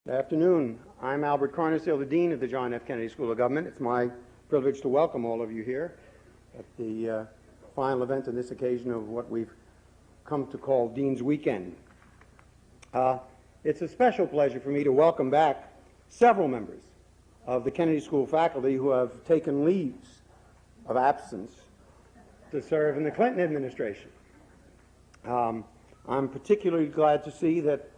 Good afternoon. I'm Albert Carnesdale, the Dean of the John F. Kennedy School of Government. It's my privilege to welcome all of you here at the final event on this occasion of what we've come to call Dean's Weekend. It's a special pleasure for me to welcome back several members of the Kennedy School faculty who have taken leaves of absence to serve in the Clinton administration. I'm particularly glad to see that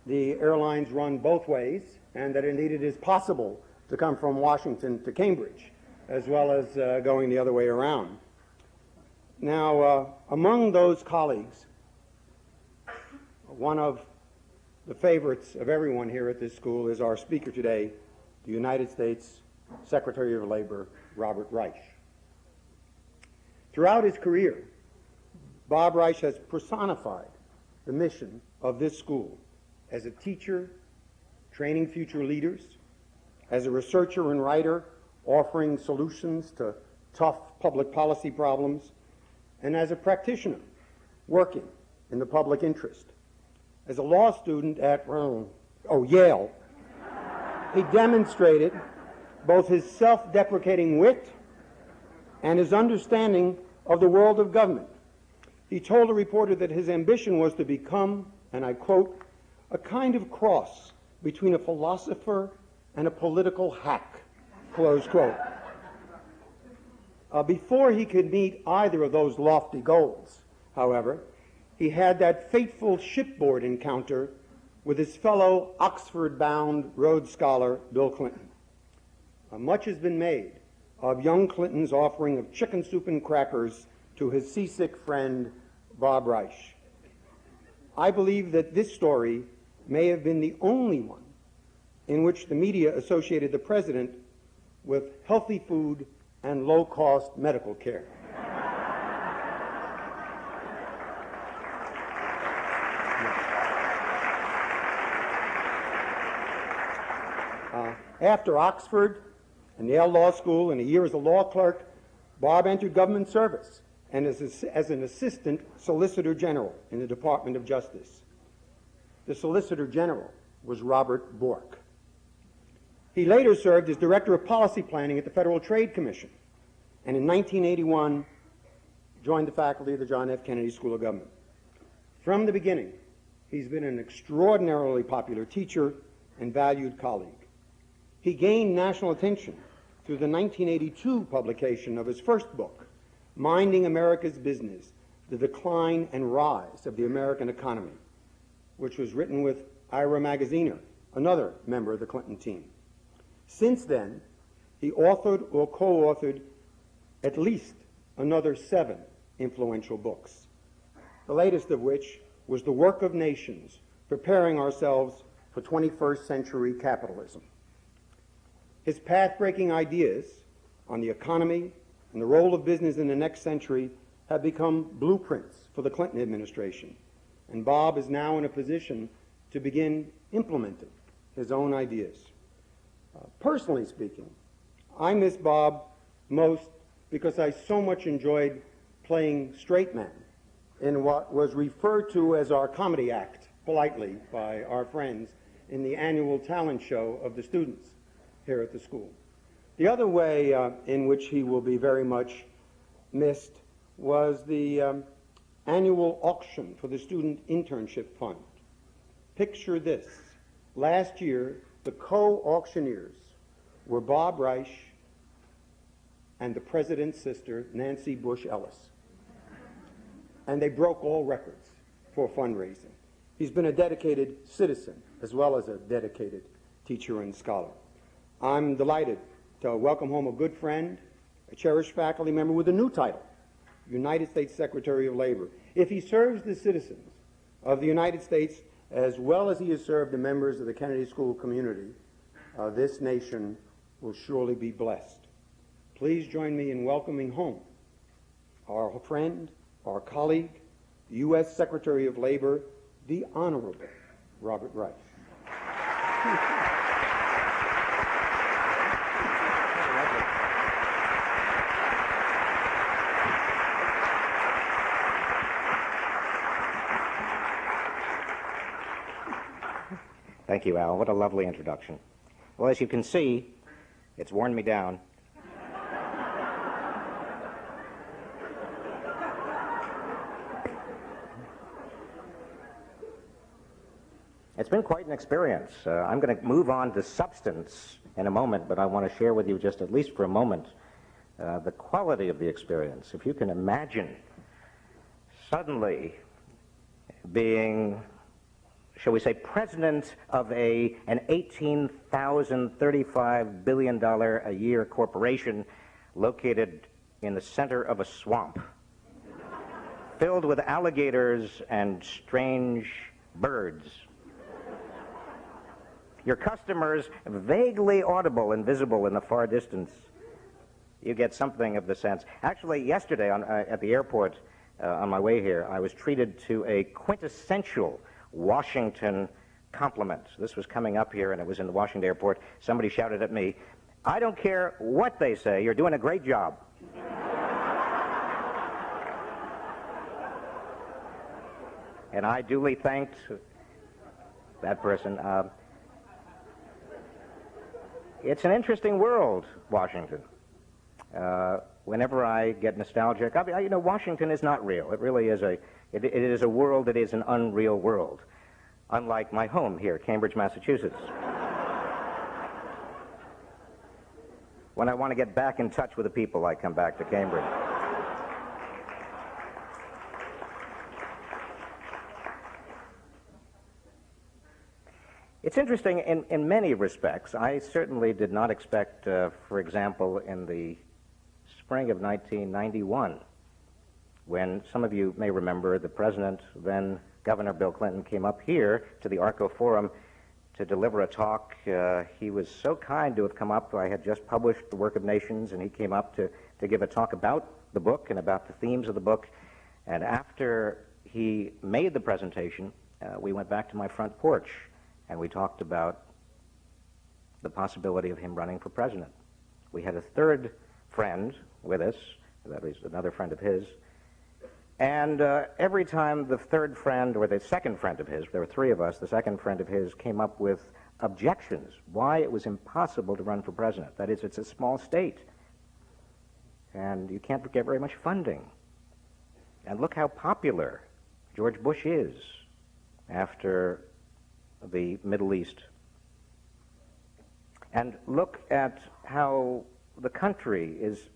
the airlines run both ways, and that indeed it is possible to come from Washington to Cambridge, as well as going the other way around. Now, among those colleagues, one of the favorites of everyone here at this school is our speaker today, the United States Secretary of Labor, Robert Reich. Throughout his career, Bob Reich has personified the mission of this school as a teacher, training future leaders, as a researcher and writer, offering solutions to tough public policy problems, and as a practitioner, working in the public interest. As a law student at Yale, he demonstrated both his self-deprecating wit and his understanding of the world of government. He told a reporter that his ambition was to become, and I quote, a kind of cross between a philosopher and a political hack, close quote. Before he could meet either of those lofty goals, however, he had that fateful shipboard encounter with his fellow Oxford-bound Rhodes Scholar, Bill Clinton. Much has been made of young Clinton's offering of chicken soup and crackers to his seasick friend, Bob Reich. I believe that this story may have been the only one in which the media associated the president with healthy food and low-cost medical care. After Oxford and Yale Law School and a year as a law clerk, Bob entered government service and as an assistant solicitor general in the Department of Justice. The Solicitor General was Robert Bork. He later served as Director of Policy Planning at the Federal Trade Commission, and in 1981 joined the faculty of the John F. Kennedy School of Government. From the beginning, he's been an extraordinarily popular teacher and valued colleague. He gained national attention through the 1982 publication of his first book, Minding America's Business, The Decline and Rise of the American Economy, which was written with Ira Magaziner, another member of the Clinton team. Since then, he authored or co-authored at least another 7 influential books, the latest of which was The Work of Nations, Preparing Ourselves for 21st Century Capitalism. His path-breaking ideas on the economy and the role of business in the next century have become blueprints for the Clinton administration, and Bob is now in a position to begin implementing his own ideas. Personally speaking, I miss Bob most because I so much enjoyed playing straight man in what was referred to as our comedy act, politely, by our friends in the annual talent show of the students here at the school. The other way in which he will be very much missed was the annual auction for the Student Internship Fund. Picture this. Last year, the co-auctioneers were Bob Reich and the president's sister, Nancy Bush Ellis. And they broke all records for fundraising. He's been a dedicated citizen as well as a dedicated teacher and scholar. I'm delighted to welcome home a good friend, a cherished faculty member with a new title, United States Secretary of Labor. If he serves the citizens of the United States as well as he has served the members of the Kennedy School community, this nation will surely be blessed. Please join me in welcoming home our friend, our colleague, the U.S. Secretary of Labor, the Honorable Robert Reich. Thank you, Al. What a lovely introduction. Well, as you can see, it's worn me down. It's been quite an experience. I'm going to move on to substance in a moment, but I want to share with you just at least for a moment the quality of the experience. If you can imagine suddenly being, shall we say, president of an $18,035 billion a year corporation located in the center of a swamp, filled with alligators and strange birds. Your customers vaguely audible and visible in the far distance. You get something of the sense. Actually, yesterday at the airport on my way here, I was treated to a quintessential Washington compliment. This was coming up here, and it was in the Washington airport. Somebody shouted at me, "I don't care what they say, you're doing a great job." And I duly thanked that person. It's an interesting world, Washington. Whenever I get nostalgic, Washington is not real. It really is it is a world that is an unreal world, unlike my home here, Cambridge, Massachusetts. When I want to get back in touch with the people, I come back to Cambridge. It's interesting in many respects. I certainly did not expect, for example, in the spring of 1991, when some of you may remember the president, then Governor Bill Clinton, came up here to the ARCO Forum to deliver a talk. He was so kind to have come up. I had just published The Work of Nations, and he came up to give a talk about the book and about the themes of the book. And after he made the presentation, we went back to my front porch, and we talked about the possibility of him running for president. We had a third friend with us, that was another friend of his, and every time the third friend, or the second friend of his, there were three of us, the second friend of his came up with objections, why it was impossible to run for president. That is, it's a small state, and you can't get very much funding. And look how popular George Bush is after the Middle East. And look at how the country is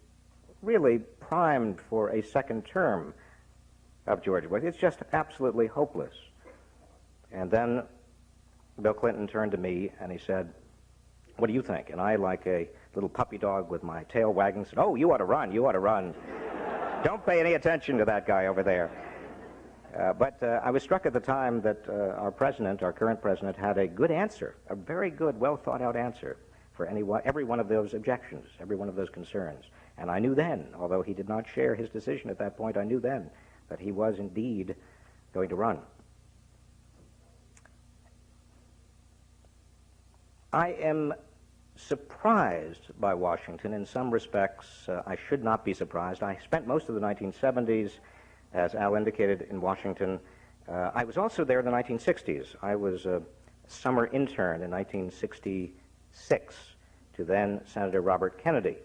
really primed for a second term of George Bush. It's just absolutely hopeless. And then Bill Clinton turned to me and he said, "What do you think?" And I, like a little puppy dog with my tail wagging, said, "Oh, you ought to run, you ought to run. Don't pay any attention to that guy over there." But I was struck at the time that our current president, had a good answer, a very good, well-thought-out answer for every one of those objections, every one of those concerns. And I knew then, although he did not share his decision at that point, I knew then that he was indeed going to run. I am surprised by Washington in some respects. I should not be surprised. I spent most of the 1970s, as Al indicated, in Washington. I was also there in the 1960s. I was a summer intern in 1966 to then Senator Robert Kennedy.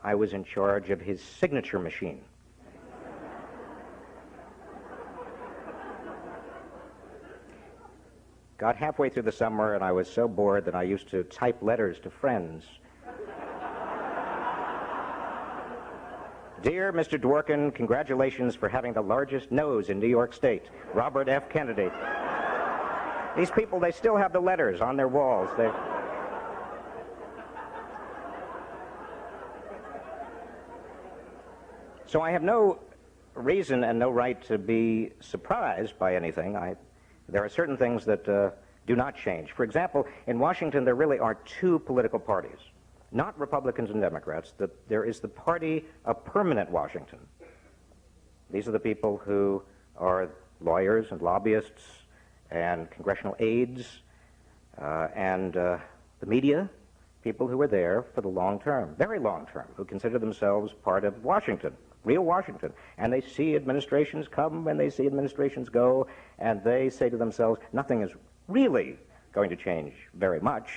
I was in charge of his signature machine. Got halfway through the summer and I was so bored that I used to type letters to friends. "Dear Mr. Dworkin, congratulations for having the largest nose in New York State. Robert F. Kennedy." These people, they still have the letters on their walls. So I have no reason and no right to be surprised by anything. There are certain things that do not change. For example, in Washington, there really are two political parties. Not Republicans and Democrats. There is the party of permanent Washington. These are the people who are lawyers and lobbyists and congressional aides and the media, people who are there for the long term, very long term, who consider themselves part of Washington, real Washington. And they see administrations come and they see administrations go, and they say to themselves, nothing is really going to change very much,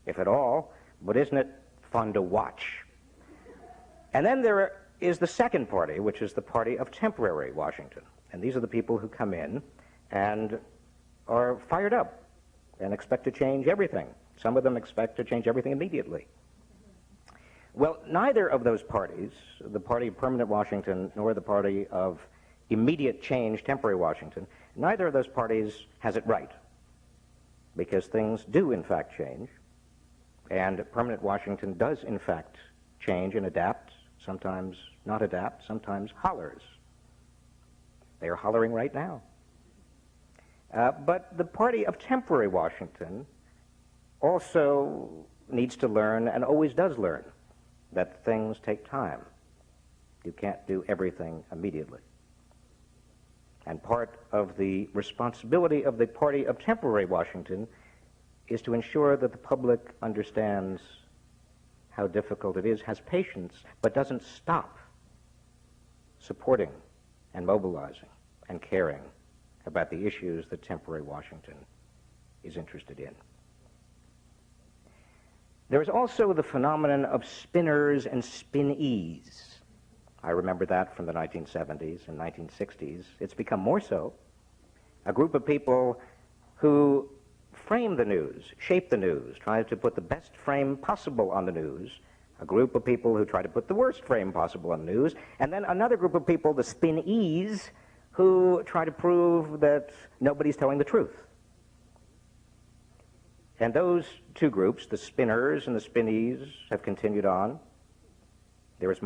if at all, but isn't it fun to watch? And then there is the second party, which is the party of temporary Washington. And these are the people who come in and are fired up and expect to change everything. Some of them expect to change everything immediately. Well, neither of those parties, the party of permanent Washington nor the party of immediate change, temporary Washington, neither of those parties has it right, because things do in fact change, and permanent Washington does in fact change and adapt, sometimes not adapt, sometimes hollers. They are hollering right now. But the party of temporary Washington also needs to learn, and always does learn, that things take time. You can't do everything immediately. And part of the responsibility of the party of temporary Washington is to ensure that the public understands how difficult it is, has patience, but doesn't stop supporting and mobilizing and caring about the issues that temporary Washington is interested in. There is also the phenomenon of spinners and spinnees. I remember that from the 1970s and 1960s. It's become more so. A group of people who frame the news, shape the news, try to put the best frame possible on the news. A group of people who try to put the worst frame possible on the news. And then another group of people, the spinnees, who try to prove that nobody's telling the truth. And those two groups, the spinners and the spinnees, have continued on. There is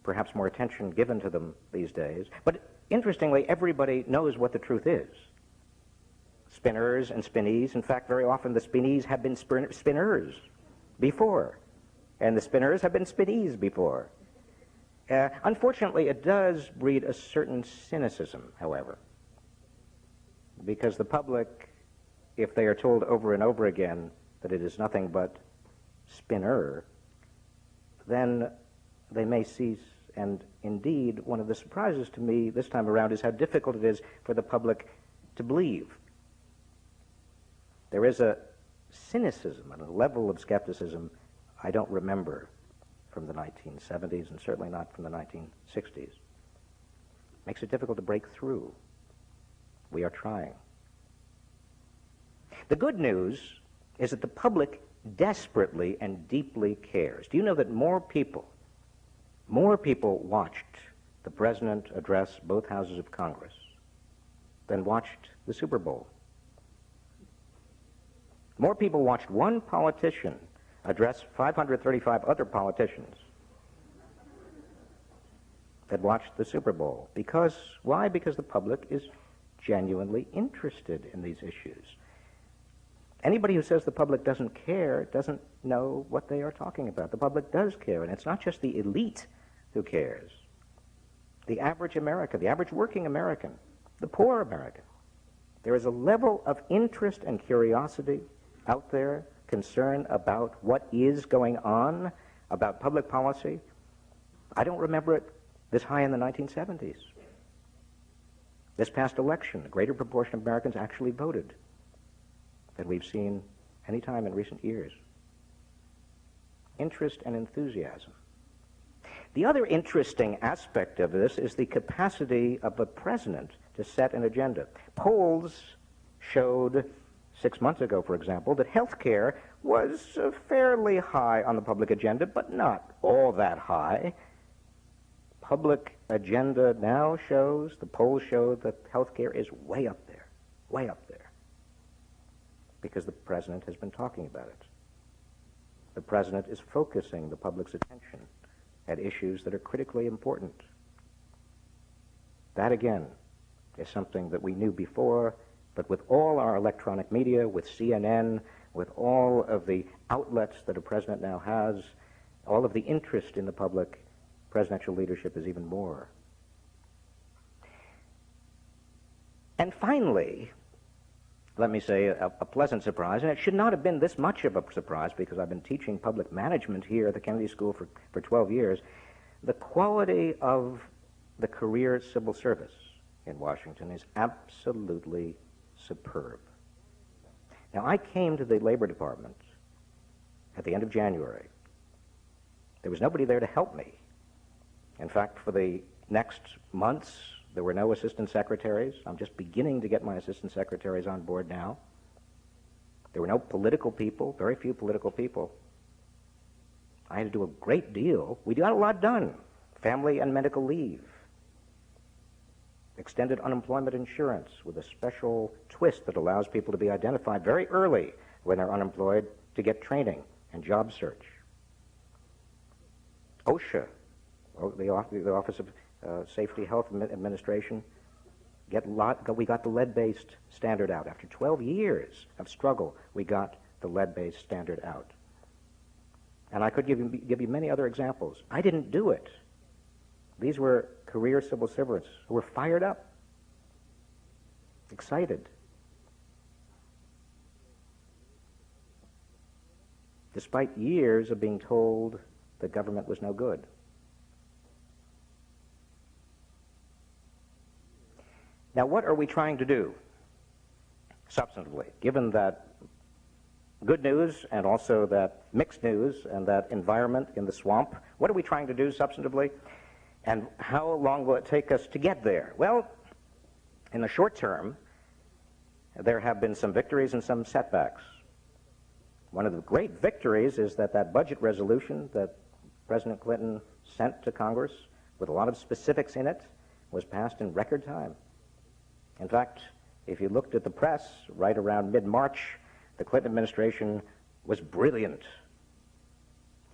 perhaps more attention given to them these days. But interestingly, everybody knows what the truth is. Spinners and spinnees, in fact, very often the spinnees have been spinners before, and the spinners have been spinnees before. Unfortunately, it does breed a certain cynicism, however, because the public, if they are told over and over again that it is nothing but spinner, then they may cease. And indeed, one of the surprises to me this time around is how difficult it is for the public to believe. There is a cynicism and a level of skepticism I don't remember from the 1970s and certainly not from the 1960s. Makes it difficult to break through. We are trying. The good news is that the public desperately and deeply cares. Do you know that more people watched the president address both houses of Congress than watched the Super Bowl? More people watched one politician address 535 other politicians that watched the Super Bowl. Why? Because the public is genuinely interested in these issues. Anybody who says the public doesn't care doesn't know what they are talking about. The public does care, and it's not just the elite who cares. The average American, the average working American, the poor American. There is a level of interest and curiosity out there, concern about what is going on, about public policy. I don't remember it this high in the 1970s. This past election, a greater proportion of Americans actually voted than we've seen any time in recent years. Interest and enthusiasm. The other interesting aspect of this is the capacity of the president to set an agenda. Polls showed 6 months ago, for example, that health care was fairly high on the public agenda, but not all that high. Public agenda now shows, the polls show that health care is way up there, because the president has been talking about it. The president is focusing the public's attention at issues that are critically important. That, again, is something that we knew before, but with all our electronic media, with CNN, with all of the outlets that a president now has, all of the interest in the public, presidential leadership is even more. And finally, let me say a pleasant surprise, and it should not have been this much of a surprise because I've been teaching public management here at the Kennedy School for 12 years, the quality of the career civil service in Washington is absolutely superb. Now, I came to the Labor Department at the end of January. There was nobody there to help me. In fact, for the next months, there were no assistant secretaries. I'm just beginning to get my assistant secretaries on board now. There were no political people, very few political people. I had to do a great deal. We got a lot done. Family and medical leave. Extended unemployment insurance with a special twist that allows people to be identified very early when they're unemployed to get training and job search. OSHA, the Office of Safety Health Administration, we got the lead-based standard out. After 12 years of struggle, we got the lead-based standard out. And I could give you many other examples. I didn't do it. These were career civil servants who were fired up, excited. Despite years of being told the government was no good. Now, what are we trying to do substantively, given that good news and also that mixed news and that environment in the swamp? What are we trying to do substantively? And how long will it take us to get there? Well, in the short term, there have been some victories and some setbacks. One of the great victories is that budget resolution that President Clinton sent to Congress, with a lot of specifics in it, was passed in record time. In fact, if you looked at the press right around mid-March, the Clinton administration was brilliant.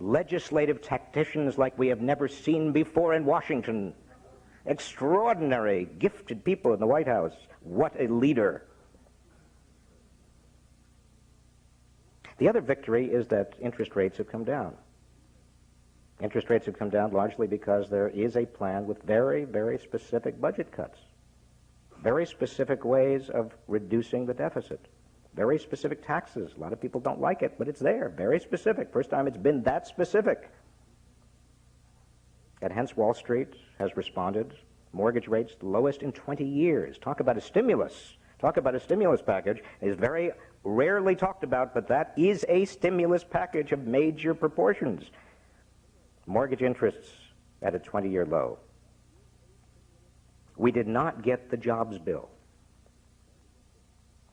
Legislative tacticians like we have never seen before in Washington. Extraordinary, gifted people in the White House. What a leader. The other victory is that interest rates have come down. Interest rates have come down largely because there is a plan with very, very specific budget cuts. Very specific ways of reducing the deficit. Very specific taxes. A lot of people don't like it, but it's there. Very specific. First time it's been that specific. And hence Wall Street has responded. Mortgage rates the lowest in 20 years. Talk about a stimulus. Talk about a stimulus package. It is very rarely talked about, but that is a stimulus package of major proportions. Mortgage interests at a 20-year low. We did not get the jobs bill.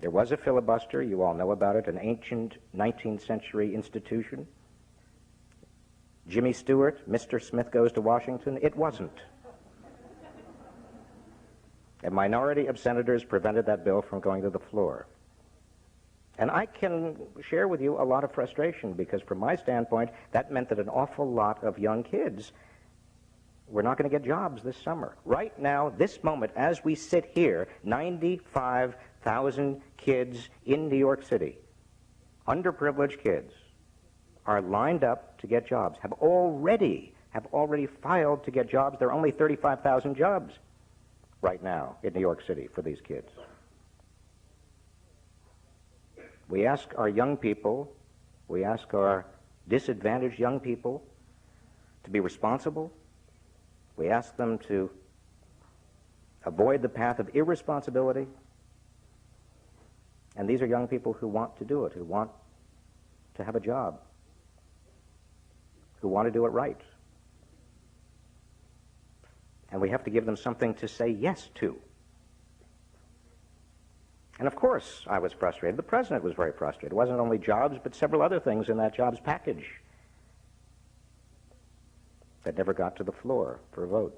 There was a filibuster, you all know about it, an ancient 19th century institution. Jimmy Stewart, Mr. Smith Goes to Washington, it wasn't. A minority of senators prevented that bill from going to the floor. And I can share with you a lot of frustration because from my standpoint, that meant that an awful lot of young kids were not going to get jobs this summer. Right now, this moment, as we sit here, 95,000 kids in New York City, underprivileged kids, are lined up to get jobs, have already filed to get jobs. There are only 35,000 jobs right now in New York City for these kids. We ask our young people, we ask our disadvantaged young people to be responsible. We ask them to avoid the path of irresponsibility. And these are young people who want to do it, who want to have a job, who want to do it right. And we have to give them something to say yes to. And of course, I was frustrated. The president was very frustrated. It wasn't only jobs, but several other things in that jobs package that never got to the floor for a vote.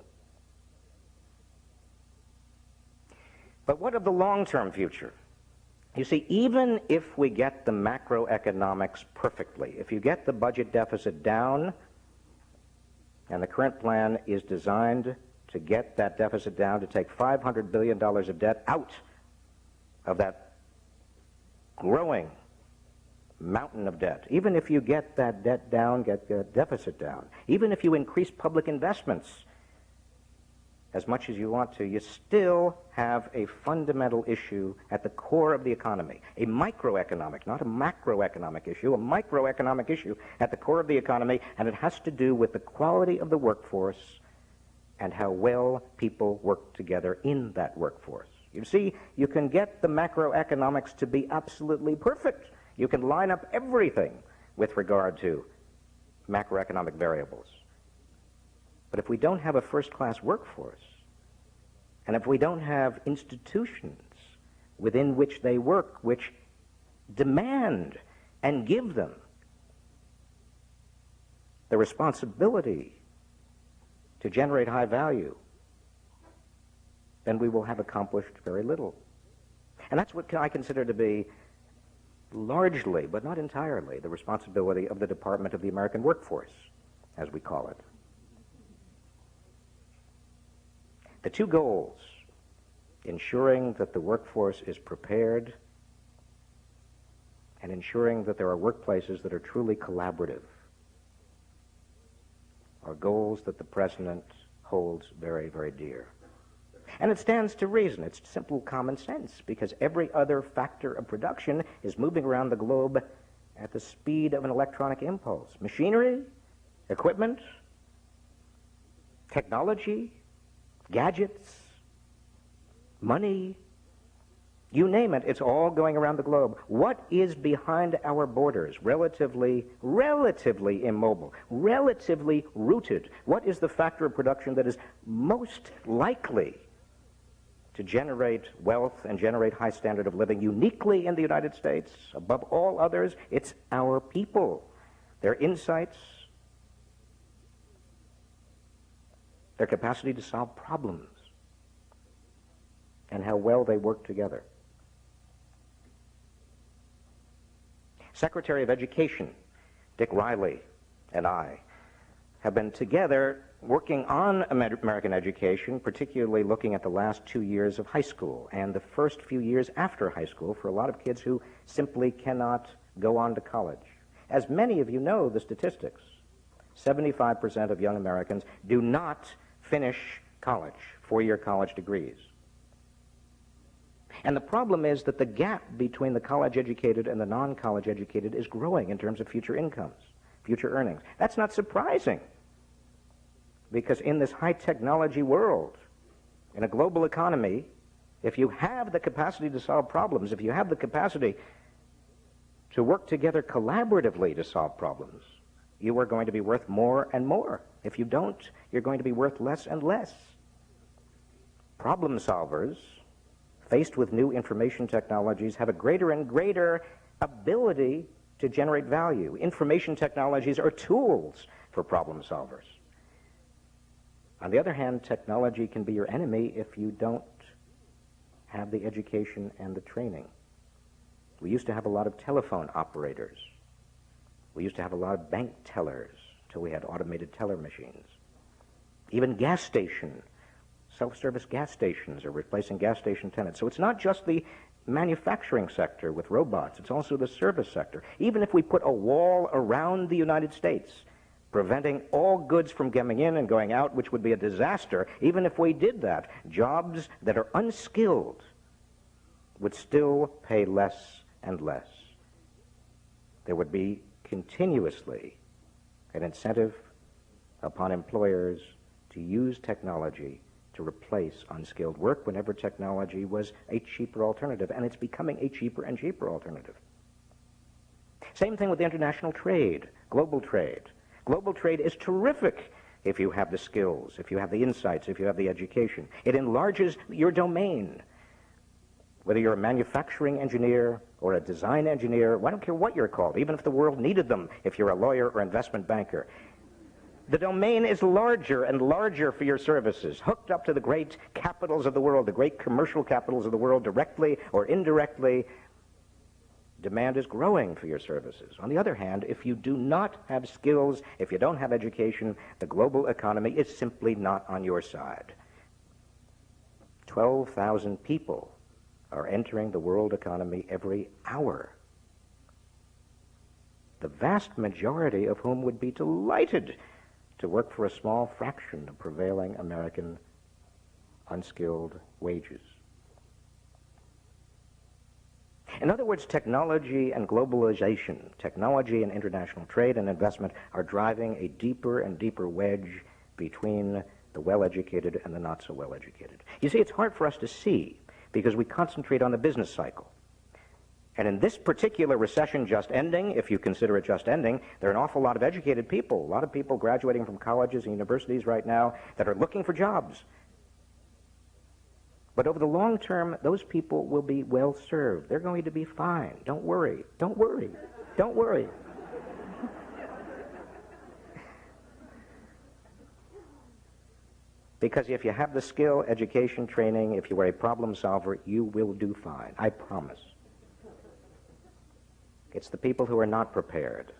But what of the long-term future? You see, even if we get the macroeconomics perfectly, if you get the budget deficit down, and the current plan is designed to get that deficit down, to take $500 billion of debt out of that growing mountain of debt. Even if you get that debt down, get the deficit down, even if you increase public investments as much as you want to, you still have a fundamental issue at the core of the economy, a microeconomic, not a macroeconomic issue, a microeconomic issue at the core of the economy, and it has to do with the quality of the workforce and how well people work together in that workforce. You see, you can get the macroeconomics to be absolutely perfect. You can line up everything with regard to macroeconomic variables. But if we don't have a first-class workforce, and if we don't have institutions within which they work, which demand and give them the responsibility to generate high value, then we will have accomplished very little. And that's what I consider to be largely, but not entirely, the responsibility of the Department of the American Workforce, as we call it. The two goals, ensuring that the workforce is prepared and ensuring that there are workplaces that are truly collaborative, are goals that the President holds very, very dear. And it stands to reason. It's simple common sense, because every other factor of production is moving around the globe at the speed of an electronic impulse. Machinery, equipment, technology, gadgets, money, you name it, it's all going around the globe. What is behind our borders? Relatively immobile, relatively rooted. What is the factor of production that is most likely to generate wealth and generate high standard of living uniquely in the United States, above all others? It's our people, their insights, their capacity to solve problems, and how well they work together. Secretary of Education Dick Riley and I have been together working on American education, particularly looking at the last 2 years of high school and the first few years after high school for a lot of kids who simply cannot go on to college. As many of you know the statistics, 75% of young Americans do not finish college, 4-year college degrees. And the problem is that the gap between the college-educated and the non-college educated is growing in terms of future incomes, future earnings. That's not surprising, because in this high-technology world, in a global economy, if you have the capacity to solve problems, if you have the capacity to work together collaboratively to solve problems, you are going to be worth more and more. If you don't, you're going to be worth less and less. Problem solvers, faced with new information technologies, have a greater and greater ability to generate value. Information technologies are tools for problem solvers. On the other hand, technology can be your enemy if you don't have the education and the training. We used to have a lot of telephone operators. We used to have a lot of bank tellers until we had automated teller machines. Even gas station, self-service gas stations are replacing gas station attendants. So it's not just the manufacturing sector with robots, it's also the service sector. Even if we put a wall around the United States, preventing all goods from coming in and going out, which would be a disaster, even if we did that, jobs that are unskilled would still pay less and less. There would be continuously an incentive upon employers to use technology to replace unskilled work whenever technology was a cheaper alternative, and it's becoming a cheaper and cheaper alternative. Same thing with international trade, global trade. Global trade is terrific if you have the skills, if you have the insights, if you have the education. It enlarges your domain. Whether you're a manufacturing engineer or a design engineer, I don't care what you're called, even if the world needed them, if you're a lawyer or investment banker. The domain is larger and larger for your services, hooked up to the great capitals of the world, the great commercial capitals of the world, directly or indirectly. Demand is growing for your services. On the other hand, if you do not have skills, if you don't have education, the global economy is simply not on your side. 12,000 people are entering the world economy every hour, the vast majority of whom would be delighted to work for a small fraction of prevailing American unskilled wages. In other words, technology and globalization, technology and international trade and investment are driving a deeper and deeper wedge between the well-educated and the not-so-well-educated. You see, it's hard for us to see because we concentrate on the business cycle. And in this particular recession just ending, if you consider it just ending, there are an awful lot of educated people, a lot of people graduating from colleges and universities right now that are looking for jobs. But over the long term, those people will be well served. They're going to be fine. Don't worry. Don't worry. Don't worry. Because if you have the skill, education, training, if you are a problem solver, you will do fine. I promise. It's the people who are not prepared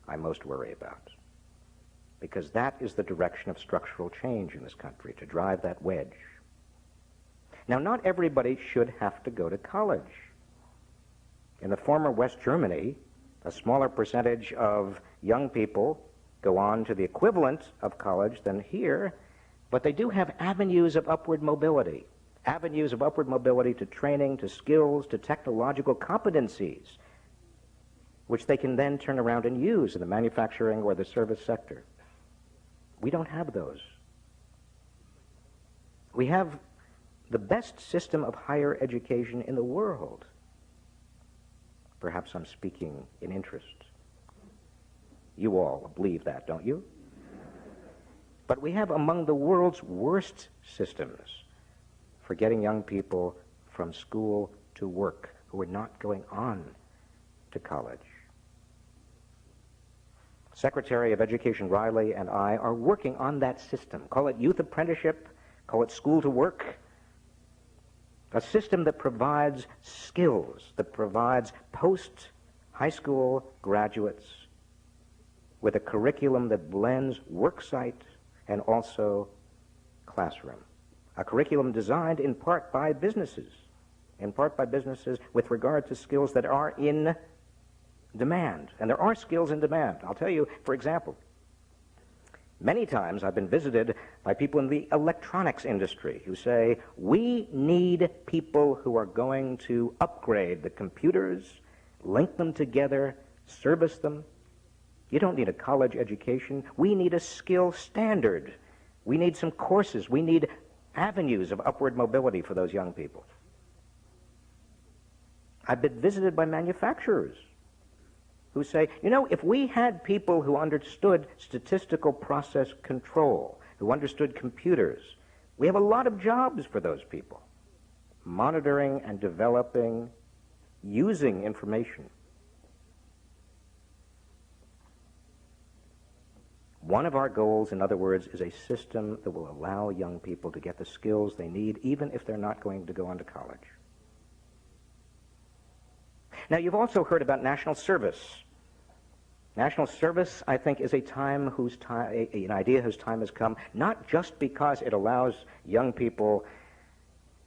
I most worry about. Because that is the direction of structural change in this country, to drive that wedge. Now, not everybody should have to go to college. In the former West Germany, a smaller percentage of young people go on to the equivalent of college than here, but they do have avenues of upward mobility to training, to skills, to technological competencies, which they can then turn around and use in the manufacturing or the service sector. We don't have those. We have the best system of higher education in the world. Perhaps I'm speaking in interest. You all believe that, don't you? But we have among the world's worst systems for getting young people from school to work who are not going on to college. Secretary of Education Riley and I are working on that system. Call it youth apprenticeship, call it school to work. A system that provides skills, that provides post-high school graduates with a curriculum that blends worksite and also classroom. A curriculum designed in part by businesses with regard to skills that are in demand. And there are skills in demand. I'll tell you, for example, many times I've been visited by people in the electronics industry who say, we need people who are going to upgrade the computers, link them together, service them. You don't need a college education. We need a skill standard. We need some courses. We need avenues of upward mobility for those young people. I've been visited by manufacturers who say, you know, if we had people who understood statistical process control, who understood computers, we have a lot of jobs for those people. Monitoring and developing, using information. One of our goals, in other words, is a system that will allow young people to get the skills they need, even if they're not going to go on to college. Now, you've also heard about national service. National service, I think, is an idea whose time has come, not just because it allows young people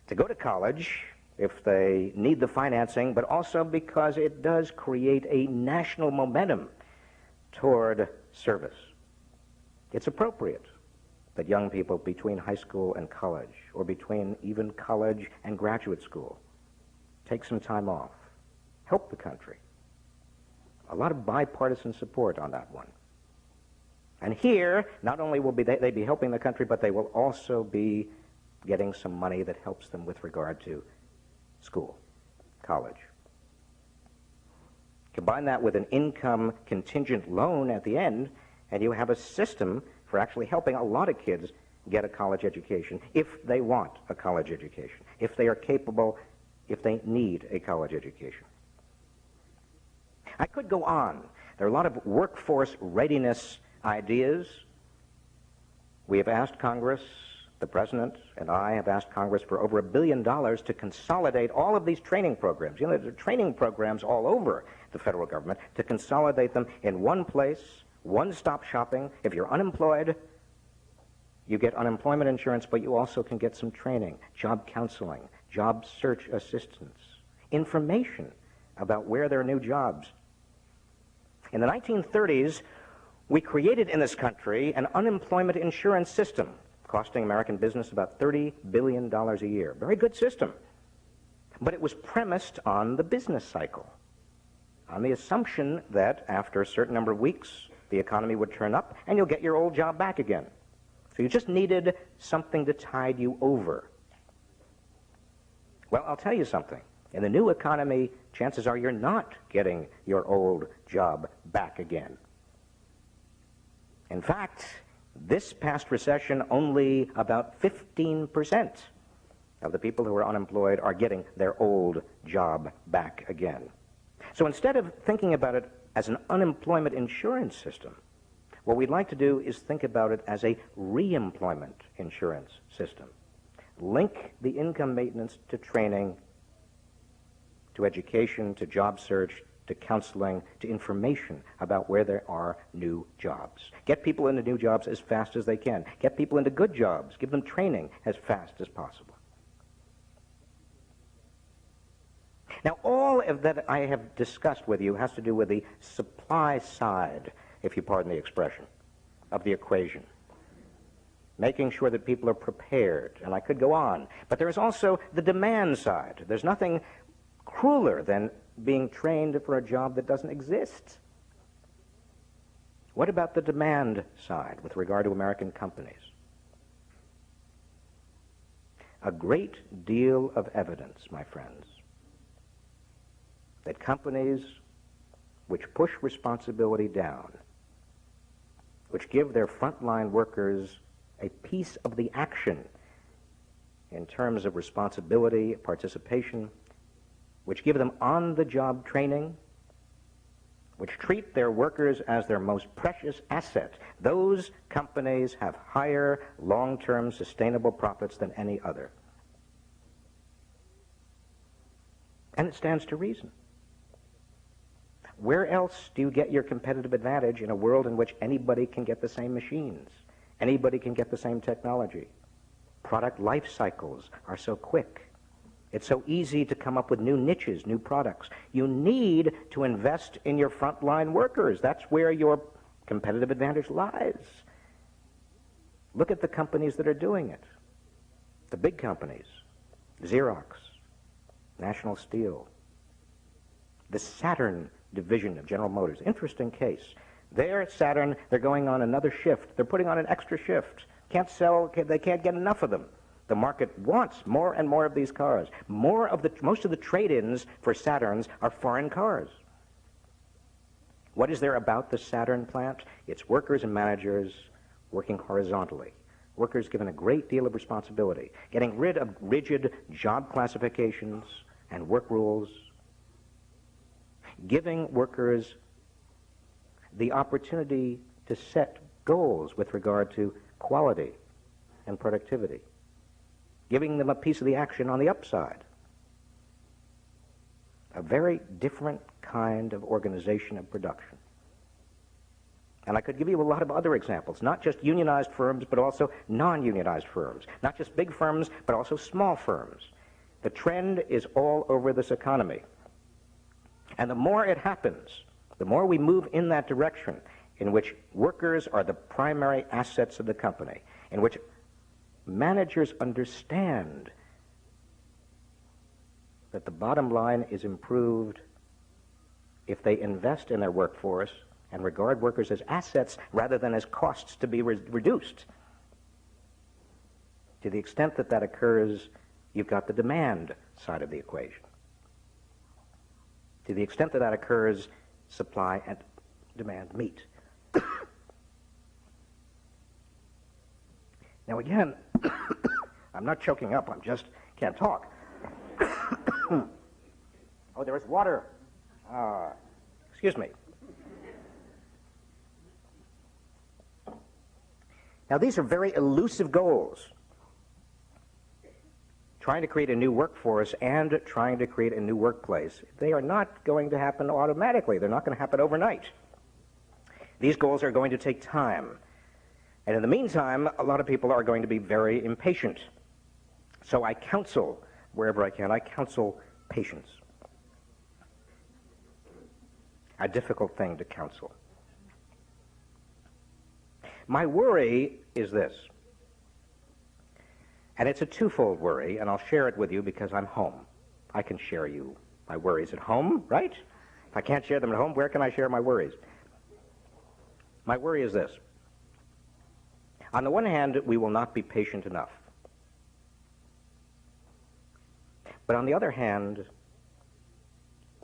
to go to college if they need the financing, but also because it does create a national momentum toward service. It's appropriate that young people between high school and college, or between even college and graduate school, take some time off, help the country. A lot of bipartisan support on that one. And here, not only will they be helping the country, but they will also be getting some money that helps them with regard to school, college. Combine that with an income contingent loan at the end, and you have a system for actually helping a lot of kids get a college education, if they want a college education, if they are capable, if they need a college education. I could go on. There are a lot of workforce readiness ideas. We have asked Congress, the President and I have asked Congress for over $1 billion to consolidate all of these training programs. You know, there are training programs all over the federal government, to consolidate them in one place, one-stop shopping. If you're unemployed, you get unemployment insurance, but you also can get some training, job counseling, job search assistance, information about where there are new jobs. In the 1930s, we created in this country an unemployment insurance system, costing American business about $30 billion a year. Very good system. But it was premised on the business cycle, on the assumption that after a certain number of weeks, the economy would turn up and you'll get your old job back again. So you just needed something to tide you over. Well, I'll tell you something. In the new economy, chances are you're not getting your old job back again. In fact, this past recession, only about 15% of the people who are unemployed are getting their old job back again. So instead of thinking about it as an unemployment insurance system, what we'd like to do is think about it as a reemployment insurance system. Link the income maintenance to training, to education, to job search, to counseling, to information about where there are new jobs. Get people into new jobs as fast as they can. Get people into good jobs. Give them training as fast as possible. Now, all of that I have discussed with you has to do with the supply side, if you pardon the expression, of the equation. Making sure that people are prepared, and I could go on. But there is also the demand side. There's nothing crueler than being trained for a job that doesn't exist. What about the demand side with regard to American companies? A great deal of evidence, my friends, that companies which push responsibility down, which give their frontline workers a piece of the action in terms of responsibility, participation, which give them on-the-job training, which treat their workers as their most precious asset, those companies have higher long-term sustainable profits than any other. And it stands to reason. Where else do you get your competitive advantage in a world in which anybody can get the same machines? Anybody can get the same technology. Product life cycles are so quick. It's so easy to come up with new niches, new products. You need to invest in your frontline workers. That's where your competitive advantage lies. Look at the companies that are doing it. The big companies, Xerox, National Steel, the Saturn division of General Motors. Interesting case. They're at Saturn, they're going on another shift. They're putting on an extra shift. They can't get enough of them. The market wants more and more of these cars. Most of the trade-ins for Saturns are foreign cars. What is there about the Saturn plant? It's workers and managers working horizontally. Workers given a great deal of responsibility, getting rid of rigid job classifications and work rules, giving workers the opportunity to set goals with regard to quality and productivity, giving them a piece of the action on the upside. A very different kind of organization of production. And I could give you a lot of other examples, not just unionized firms, but also non-unionized firms, not just big firms, but also small firms. The trend is all over this economy. And the more it happens, the more we move in that direction, in which workers are the primary assets of the company, in which managers understand that the bottom line is improved if they invest in their workforce and regard workers as assets rather than as costs to be reduced. To the extent that that occurs, you've got the demand side of the equation. To the extent that that occurs, supply and demand meet. Now again, I'm not choking up, I'm just can't talk. Oh, there is water. Excuse me. Now these are very elusive goals. Trying to create a new workforce and trying to create a new workplace. They are not going to happen automatically. They're not going to happen overnight. These goals are going to take time. And in the meantime, a lot of people are going to be very impatient. So I counsel, wherever I can, I counsel patience. A difficult thing to counsel. My worry is this. And it's a twofold worry, and I'll share it with you because I'm home. I can share you my worries at home, right? If I can't share them at home, where can I share my worries? My worry is this. On the one hand, we will not be patient enough. But on the other hand,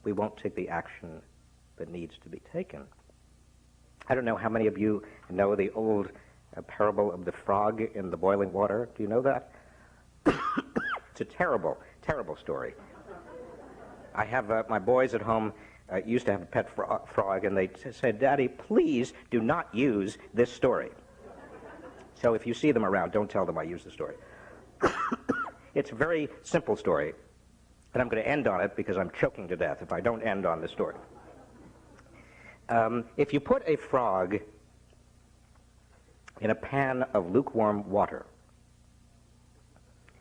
we won't take the action that needs to be taken. I don't know how many of you know the old parable of the frog in the boiling water. Do you know that? It's a terrible, terrible story. I have my boys at home used to have a pet frog, and they said, "Daddy, please do not use this story." So if you see them around, don't tell them I use the story. It's a very simple story, and I'm going to end on it because I'm choking to death if I don't end on the story. If you put a frog in a pan of lukewarm water,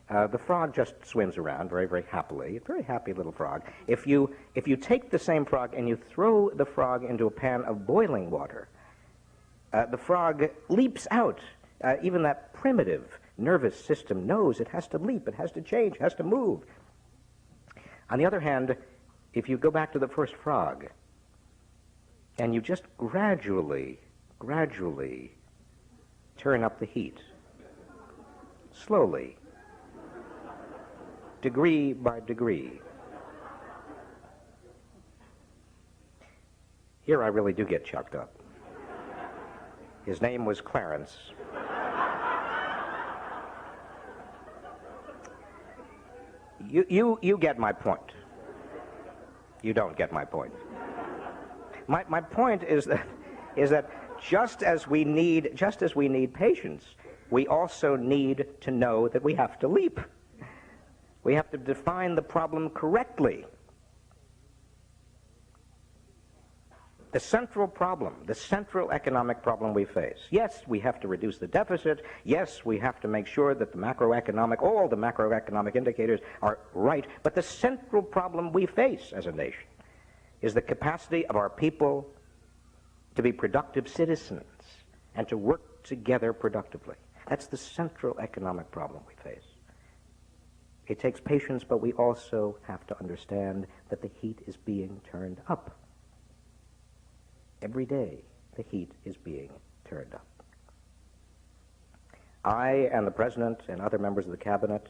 the frog just swims around very, very happily. A very happy little frog. If you take the same frog and you throw the frog into a pan of boiling water, the frog leaps out. Even that primitive nervous system knows it has to leap, it has to change, it has to move. On the other hand, if you go back to the first frog and you just gradually turn up the heat, slowly, degree by degree. Here I really do get chucked up. His name was Clarence. You get my point. You don't get my point. My point is that just as we need patience, we also need to know that we have to leap. We have to define the problem correctly. The central problem, the central economic problem we face. Yes, we have to reduce the deficit. Yes, we have to make sure that all the macroeconomic indicators are right. But the central problem we face as a nation is the capacity of our people to be productive citizens and to work together productively. That's the central economic problem we face. It takes patience, but we also have to understand that the heat is being turned up. Every day, the heat is being turned up. I and the President and other members of the Cabinet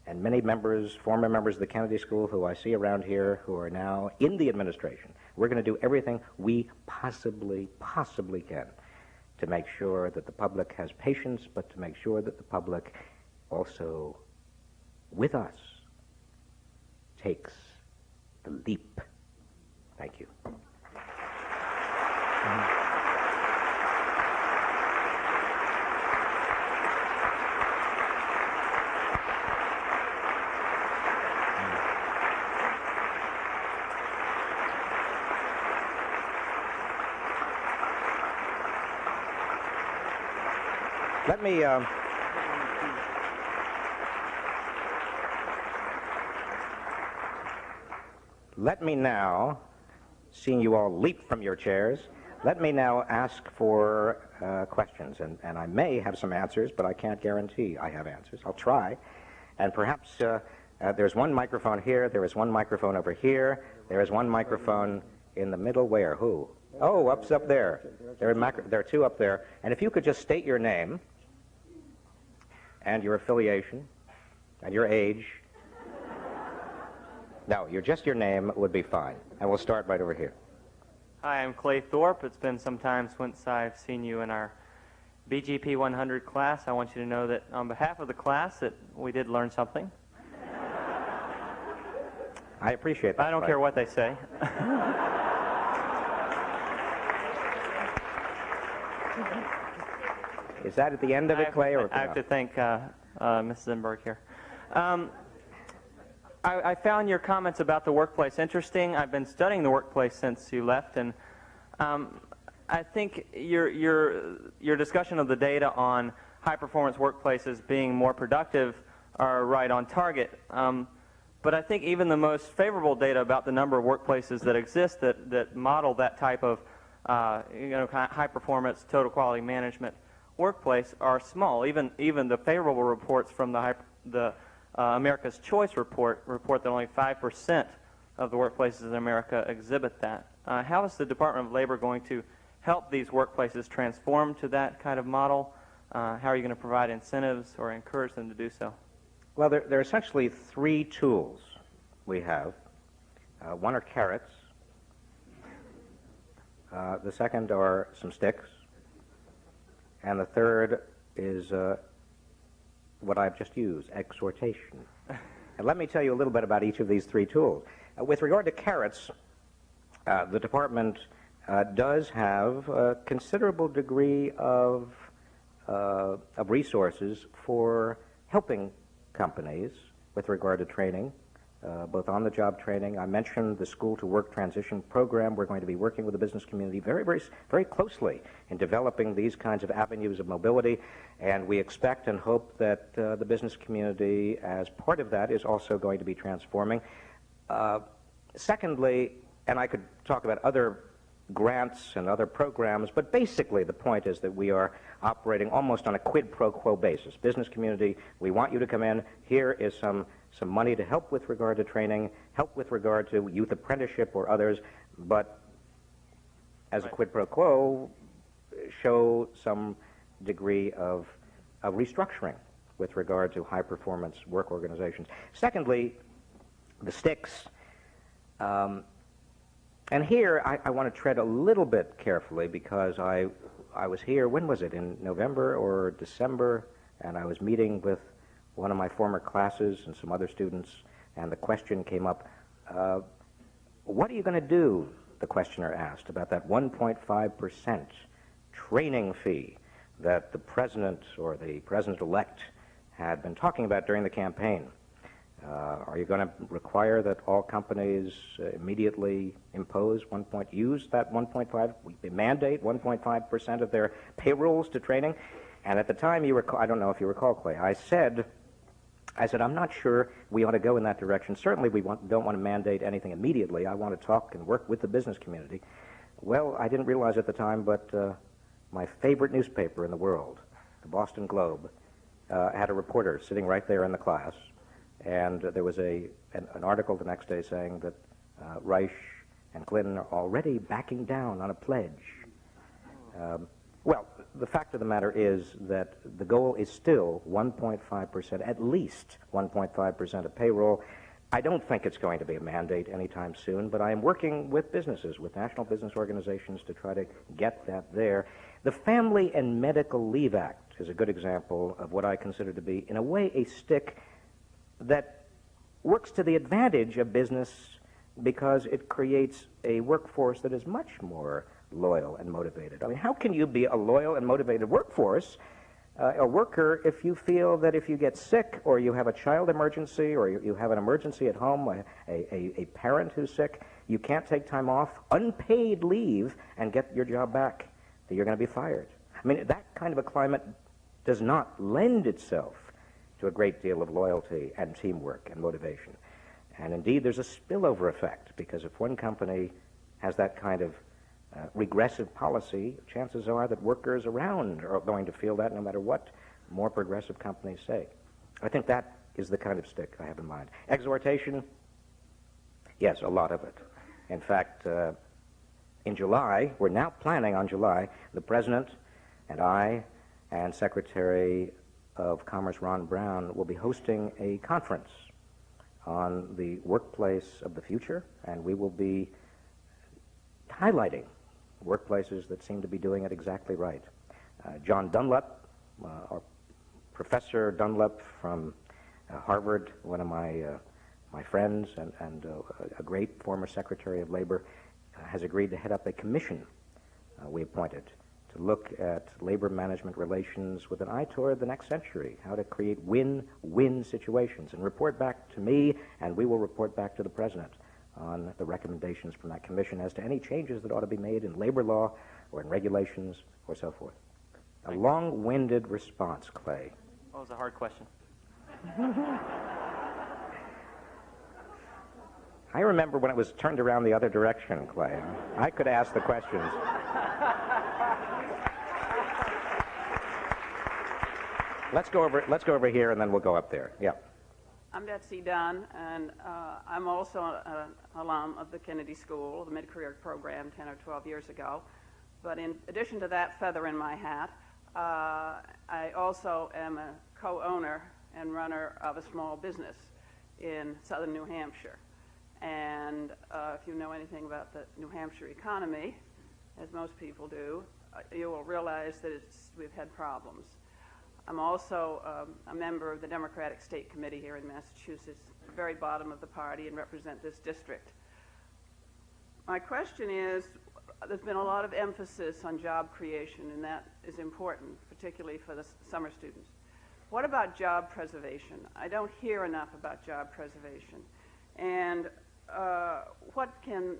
and many members, former members of the Kennedy School who I see around here who are now in the administration, we're going to do everything we possibly can to make sure that the public has patience, but to make sure that the public also, with us, takes the leap. Thank you. Let me now, seeing you all leap from your chairs, let me now ask for questions, and I may have some answers, but I can't guarantee I have answers. I'll try, and perhaps there's one microphone here, there is one microphone over here, there is one microphone in the middle. Where? Who? Oh, up there. There are two up there, and if you could just state your name and your affiliation and your age. No, just your name would be fine, and we'll start right over here. Hi, I'm Clay Thorpe. It's been some time since I've seen you in our BGP 100 class. I want you to know that on behalf of the class that we did learn something. I appreciate that. I don't care what they say. Is that at the end of it, Clay? Or I have to thank Mrs. Zenberg here. I found your comments about the workplace interesting. I've been studying the workplace since you left, and I think your discussion of the data on high-performance workplaces being more productive are right on target. But I think even the most favorable data about the number of workplaces that exist that model that type of high-performance, total quality management workplace are small. Even the favorable reports from the America's Choice report that only 5% of the workplaces in America exhibit that. How is the Department of Labor going to help these workplaces transform to that kind of model? How are you going to provide incentives or encourage them to do so? Well, there are essentially three tools we have. One are carrots. The second are some sticks. And the third is what I've just used, exhortation. And let me tell you a little bit about each of these three tools. With regard to carrots, the department does have a considerable degree of resources for helping companies with regard to training, both on-the-job training. I mentioned the school-to-work transition program. We're going to be working with the business community very closely in developing these kinds of avenues of mobility, and we expect and hope that the business community, as part of that, is also going to be transforming. Secondly, and I could talk about other grants and other programs, but basically the point is that we are operating almost on a quid pro quo basis. Business community, we want you to come in. Here is some money to help with regard to training, help with regard to youth apprenticeship or others, but as a quid pro quo, show some degree of restructuring with regard to high-performance work organizations. Secondly, the sticks. And here, I want to tread a little bit carefully because I was here, when was it, in November or December, and I was meeting with one of my former classes and some other students, and the question came up, what are you going to do, the questioner asked, about that 1.5% training fee that the president or the president-elect had been talking about during the campaign? Are you going to require that all companies immediately use that 1.5, mandate 1.5% of their payrolls to training? And at the time, I don't know if you recall, Clay, I said, I'm not sure we ought to go in that direction. Certainly, we don't want to mandate anything immediately. I want to talk and work with the business community. Well, I didn't realize at the time, but my favorite newspaper in the world, the Boston Globe, had a reporter sitting right there in the class. And there was an article the next day saying that Reich and Clinton are already backing down on a pledge. Well, the fact of the matter is that the goal is still 1.5%, at least 1.5% of payroll. I don't think it's going to be a mandate anytime soon, but I am working with businesses, with national business organizations to try to get that there. The Family and Medical Leave Act is a good example of what I consider to be, in a way, a stick that works to the advantage of business because it creates a workforce that is much more loyal and motivated. I mean, how can you be a loyal and motivated workforce, a worker, if you feel that if you get sick or you have a child emergency or you have an emergency at home, a parent who's sick, you can't take time off, unpaid leave, and get your job back, that you're going to be fired? I mean, that kind of a climate does not lend itself to a great deal of loyalty and teamwork and motivation. And indeed, there's a spillover effect, because if one company has that kind of regressive policy, chances are that workers around are going to feel that no matter what more progressive companies say. I think that is the kind of stick I have in mind. Exhortation, yes, a lot of it. In fact, in July, we're now planning on July, the President and I and Secretary of Commerce Ron Brown will be hosting a conference on the workplace of the future, and we will be highlighting workplaces that seem to be doing it exactly right. John Dunlap, or Professor Dunlap from Harvard, one of my friends and a great former Secretary of Labor, has agreed to head up a commission we appointed to look at labor management relations with an eye toward the next century, how to create win-win situations, and report back to me, and we will report back to the President on the recommendations from that commission as to any changes that ought to be made in labor law or in regulations or so forth. A long-winded response, Clay. That was a hard question. I remember when it was turned around the other direction, Clay. I could ask the questions. Let's go over here, and then we'll go up there. Yeah. I'm Betsy Dunn, and I'm also an alum of the Kennedy School, the mid-career program 10 or 12 years ago. But in addition to that feather in my hat, I also am a co-owner and runner of a small business in southern New Hampshire. And if you know anything about the New Hampshire economy, as most people do, you will realize that we've had problems. I'm also a member of the Democratic State Committee here in Massachusetts, the very bottom of the party, and represent this district. My question is, there's been a lot of emphasis on job creation, and that is important, particularly for the summer students. What about job preservation? I don't hear enough about job preservation. And what can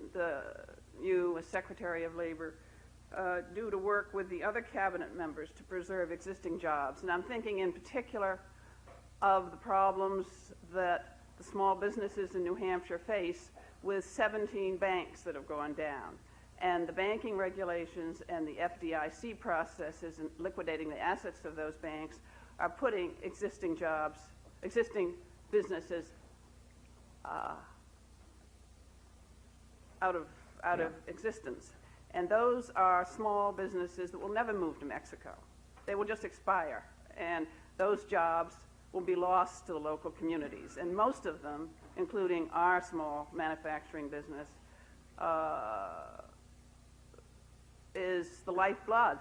you, as Secretary of Labor, do to work with the other cabinet members to preserve existing jobs? And I'm thinking in particular of the problems that the small businesses in New Hampshire face with 17 banks that have gone down. And the banking regulations and the FDIC processes in liquidating the assets of those banks are putting existing jobs, existing businesses out of existence. And those are small businesses that will never move to Mexico. They will just expire. And those jobs will be lost to the local communities. And most of them, including our small manufacturing business, is the lifeblood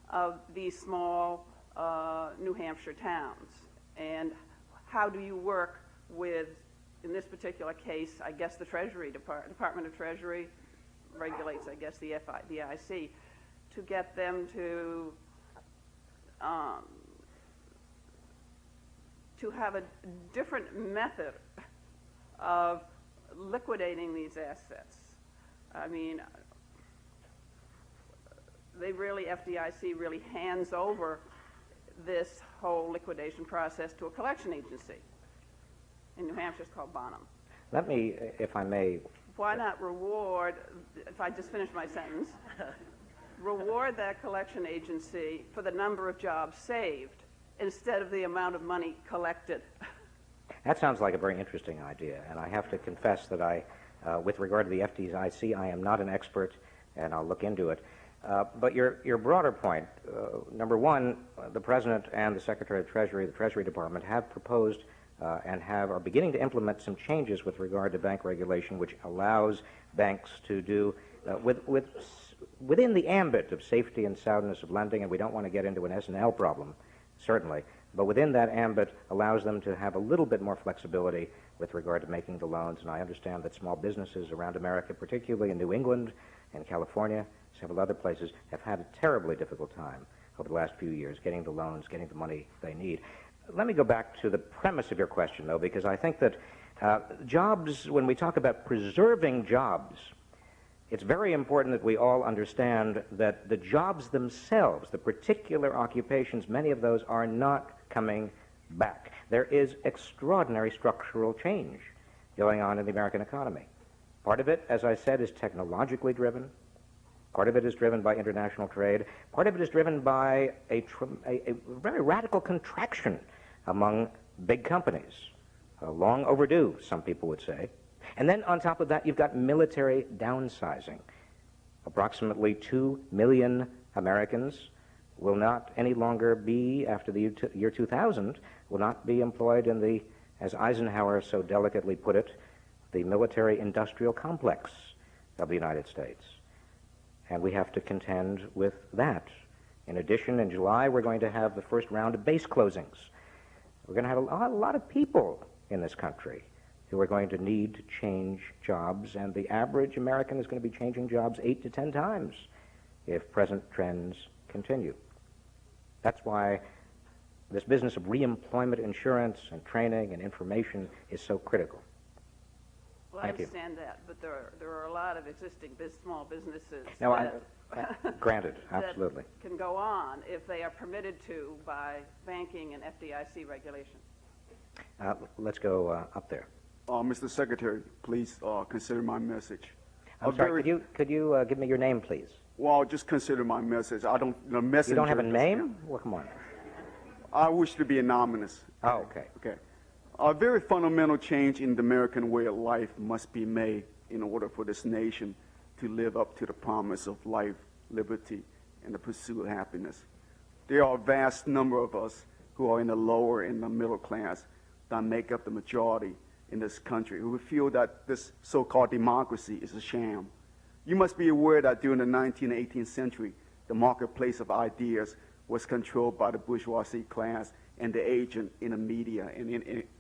of these small New Hampshire towns. And how do you work with, in this particular case, I guess the Treasury Department of Treasury regulates, I guess, the FDIC, to get them to have a different method of liquidating these assets. I mean, FDIC really hands over this whole liquidation process to a collection agency. In New Hampshire, it's called Bonham. Let me, if I may. Why not reward, if I just finish my sentence, reward that collection agency for the number of jobs saved instead of the amount of money collected? That sounds like a very interesting idea, and I have to confess that with regard to the FDIC, I am not an expert, and I'll look into it. But your broader point, number one, the President and the Secretary of Treasury, the Treasury Department, have proposed and are beginning to implement some changes with regard to bank regulation, which allows banks to do, within the ambit of safety and soundness of lending, and we don't want to get into an S&L problem, certainly, but within that ambit allows them to have a little bit more flexibility with regard to making the loans. And I understand that small businesses around America, particularly in New England and California, several other places, have had a terribly difficult time over the last few years getting the loans, getting the money they need. Let me go back to the premise of your question, though, because I think that jobs, when we talk about preserving jobs, it's very important that we all understand that the jobs themselves, the particular occupations, many of those are not coming back. There is extraordinary structural change going on in the American economy. Part of it, as I said, is technologically driven. Part of it is driven by international trade. Part of it is driven by a very radical contraction among big companies, long overdue, some people would say. And then on top of that, you've got military downsizing. Approximately 2 million Americans will not any longer be, after the year 2000, will not be employed in the, as Eisenhower so delicately put it, the military-industrial complex of the United States. And we have to contend with that. In addition, in July, we're going to have the first round of base closings. We're going to have a lot of people in this country who are going to need to change jobs, and the average American is going to be changing jobs 8 to 10 times if present trends continue. That's why this business of reemployment insurance and training and information is so critical. Well, I understand that, but there are a lot of existing small businesses granted, absolutely, that can go on if they are permitted to by banking and FDIC regulation. Let's go up there. Mr. Secretary, please consider my message. I'm sorry, could you give me your name, please? Well, just consider my message. The messenger. You don't have a name? Well, come on. I wish to be anonymous. Oh, okay. Okay. A very fundamental change in the American way of life must be made in order for this nation to live up to the promise of life, liberty, and the pursuit of happiness. There are a vast number of us who are in the lower and the middle class that make up the majority in this country who feel that this so-called democracy is a sham. You must be aware that during the 19th and 18th century, the marketplace of ideas was controlled by the bourgeoisie class and the agent in the media and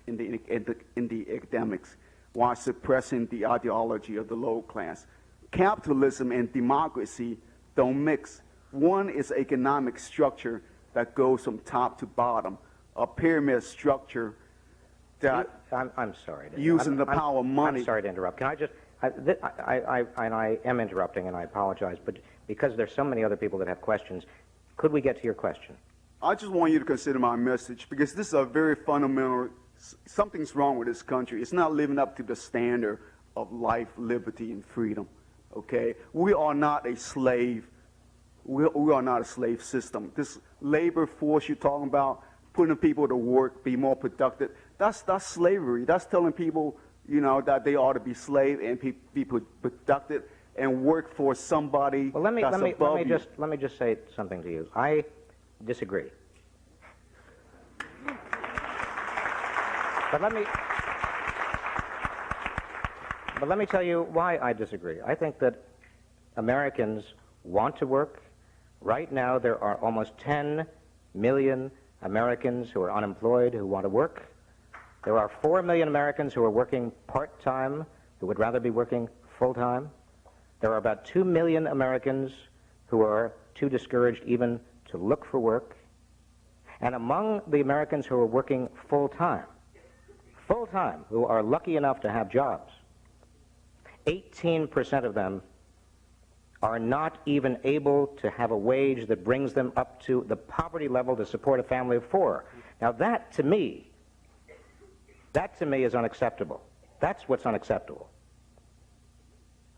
in the academics, while suppressing the ideology of the low class. Capitalism and democracy don't mix. One is an economic structure that goes from top to bottom, a pyramid structure that I'm sorry. using the power of money. I'm sorry to interrupt. Can I just, I am interrupting and I apologize, but because there's so many other people that have questions, could we get to your question? I just want you to consider my message, because this is a very fundamental, something's wrong with this country. It's not living up to the standard of life, liberty, and freedom, okay? We are not a slave. We are not a slave system. This labor force you're talking about, putting people to work, be more productive, that's slavery. That's telling people, you know, that they ought to be slave and be productive and work for somebody well, let me just say something to you. I disagree. But let me tell you why I disagree. I think that Americans want to work. Right now, there are almost 10 million Americans who are unemployed who want to work. There are 4 million Americans who are working part-time who would rather be working full-time. There are about 2 million Americans who are too discouraged even to look for work. And among the Americans who are working full-time, who are lucky enough to have jobs, 18% of them are not even able to have a wage that brings them up to the poverty level to support a family of 4. Now that to me is unacceptable. That's what's unacceptable.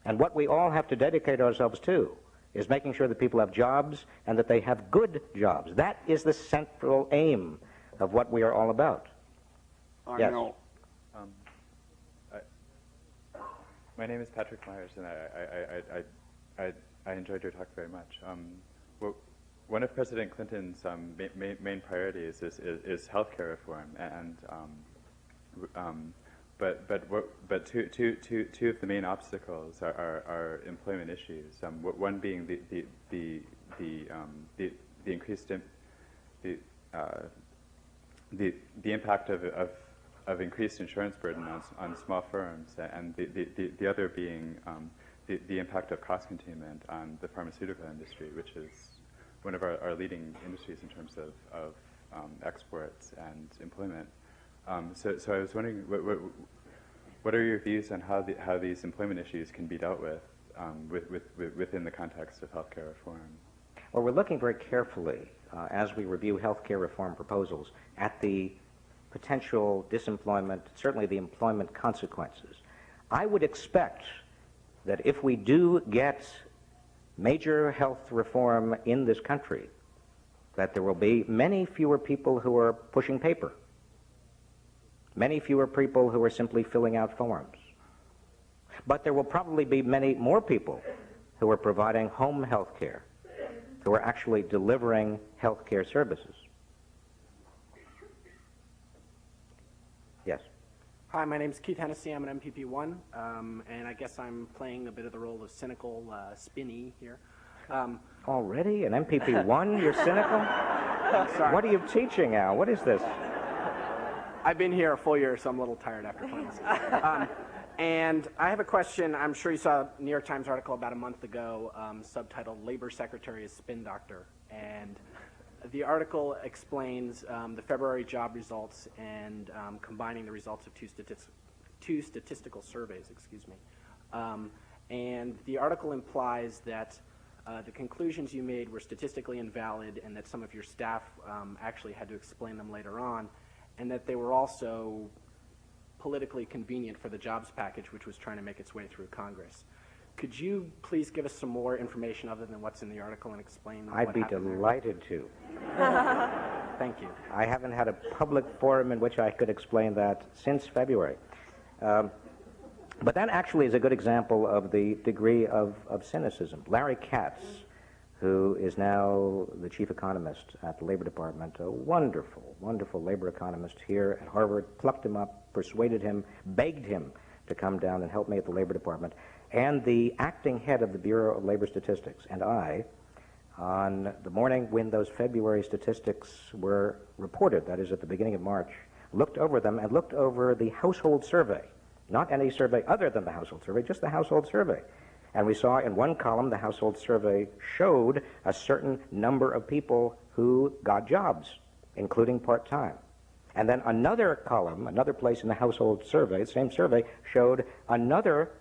And what we all have to dedicate ourselves to is making sure that people have jobs and that they have good jobs. That is the central aim of what we are all about. Yes. My name is Patrick Myers, and I enjoyed your talk very much. One of President Clinton's main priorities is healthcare reform, and but two of the main obstacles are employment issues. One being the increased the impact of increased insurance burden on small firms, and the other being the impact of cost containment on the pharmaceutical industry, which is one of our leading industries in terms of exports and employment. So I was wondering, what are your views on how these employment issues can be dealt with within the context of healthcare reform? Well, we're looking very carefully as we review healthcare reform proposals at the potential disemployment, certainly the employment consequences. I would expect that if we do get major health reform in this country, that there will be many fewer people who are pushing paper, many fewer people who are simply filling out forms. But there will probably be many more people who are providing home health care, who are actually delivering health care services. Yes. Hi, my name is Keith Hennessy. I'm an MPP1, and I guess I'm playing a bit of the role of cynical spinny here. Already? An MPP1? You're cynical? I'm sorry. What are you teaching, Al? What is this? I've been here a full year, so I'm a little tired after playing this. And I have a question. I'm sure you saw a New York Times article about a month ago subtitled "Labor Secretary is Spin Doctor." And the article explains the February job results and combining the results of two statistical surveys, and the article implies that the conclusions you made were statistically invalid and that some of your staff actually had to explain them later on, and that they were also politically convenient for the jobs package, which was trying to make its way through Congress. Could you please give us some more information other than what's in the article and explain what happened? I'd be delighted to. Thank you. I haven't had a public forum in which I could explain that since February. But that actually is a good example of the degree of cynicism. Larry Katz, who is now the chief economist at the Labor Department, a wonderful, wonderful labor economist here at Harvard, plucked him up, persuaded him, begged him to come down and help me at the Labor Department, and the acting head of the Bureau of Labor Statistics and I, on the morning when those February statistics were reported, that is at the beginning of March, looked over them and looked over the household survey, not any survey other than the household survey, just the household survey. And we saw in one column the household survey showed a certain number of people who got jobs, including part-time. And then another column, another place in the household survey, the same survey, showed another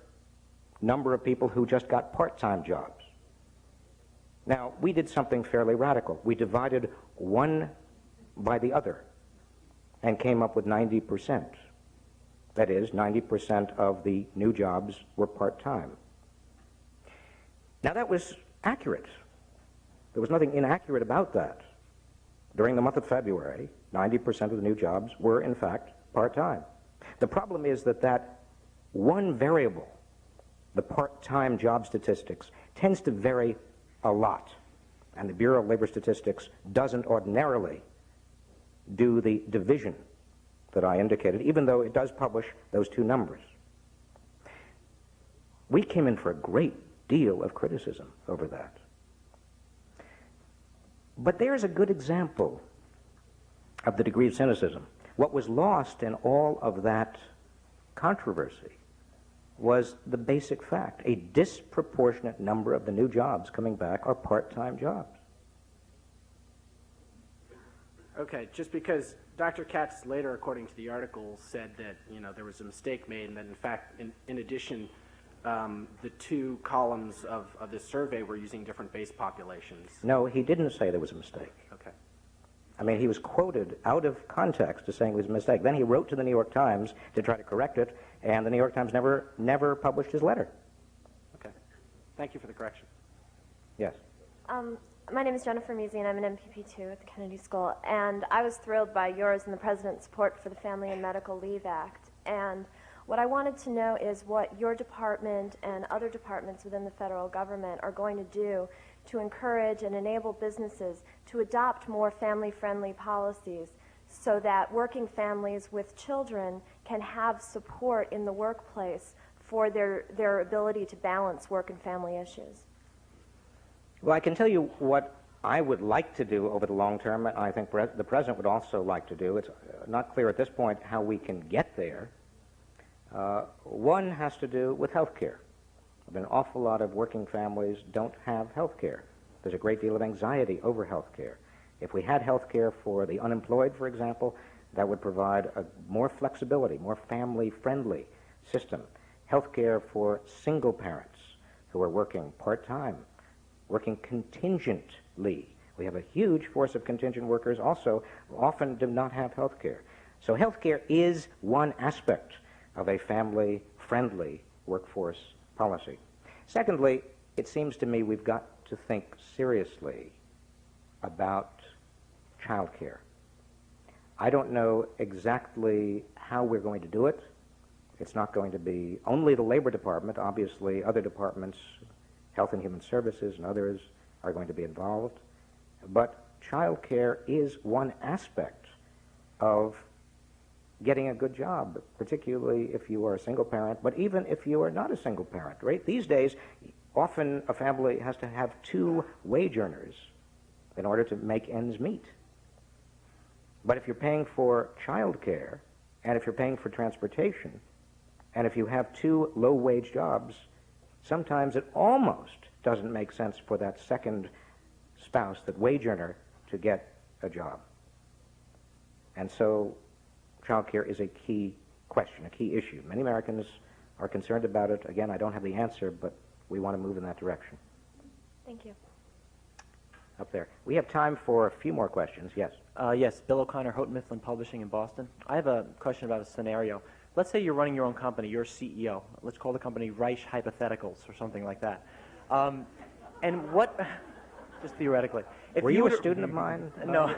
number of people who just got part-time jobs. Now, we did something fairly radical. We divided one by the other and came up with 90%. That is, 90% of the new jobs were part-time. Now, that was accurate. There was nothing inaccurate about that. During the month of February, 90% of the new jobs were, in fact, part-time. The problem is that that one variable, the part-time job statistics, tends to vary a lot. And the Bureau of Labor Statistics doesn't ordinarily do the division that I indicated, even though it does publish those two numbers. We came in for a great deal of criticism over that. But there's a good example of the degree of cynicism. What was lost in all of that controversy was the basic fact. A disproportionate number of the new jobs coming back are part-time jobs. Okay, just because Dr. Katz later, according to the article, said that there was a mistake made, and that in fact, in addition, the two columns of this survey were using different base populations. No, he didn't say there was a mistake. Okay. I mean, he was quoted out of context as saying it was a mistake. Then he wrote to the New York Times to try to correct it, and the New York Times never published his letter. Okay. Thank you for the correction. Yes. My name is Jennifer Measy, and I'm an MPP2 at the Kennedy School. And I was thrilled by yours and the President's support for the Family and Medical Leave Act. And what I wanted to know is what your department and other departments within the federal government are going to do to encourage and enable businesses to adopt more family-friendly policies so that working families with children can have support in the workplace for their ability to balance work and family issues. Well, I can tell you what I would like to do over the long term, and I think the President would also like to do. It's not clear at this point how we can get there. One has to do with health care. An awful lot of working families don't have health care. There's a great deal of anxiety over health care. If we had health care for the unemployed, for example, that would provide a more flexibility, more family-friendly system. Health care for single parents who are working part-time, working contingently. We have a huge force of contingent workers also who often do not have health care. So health care is one aspect of a family-friendly workforce policy. Secondly, it seems to me we've got to think seriously about child care. I don't know exactly how we're going to do it. It's not going to be only the Labor Department. Obviously, other departments, Health and Human Services and others, are going to be involved. But child care is one aspect of getting a good job, particularly if you are a single parent, but even if you are not a single parent, right? These days, often a family has to have two wage earners in order to make ends meet. But if you're paying for child care, and if you're paying for transportation, and if you have two low-wage jobs, sometimes it almost doesn't make sense for that second spouse, that wage earner, to get a job. And so child care is a key question, a key issue. Many Americans are concerned about it. Again, I don't have the answer, but we want to move in that direction. Thank you. Up there. We have time for a few more questions. Yes. Yes, Bill O'Connor, Houghton Mifflin Publishing in Boston. I have a question about a scenario. Let's say you're running your own company, you're CEO. Let's call the company Reich Hypotheticals or something like that. And what, just theoretically. If Were you a student of mine? No.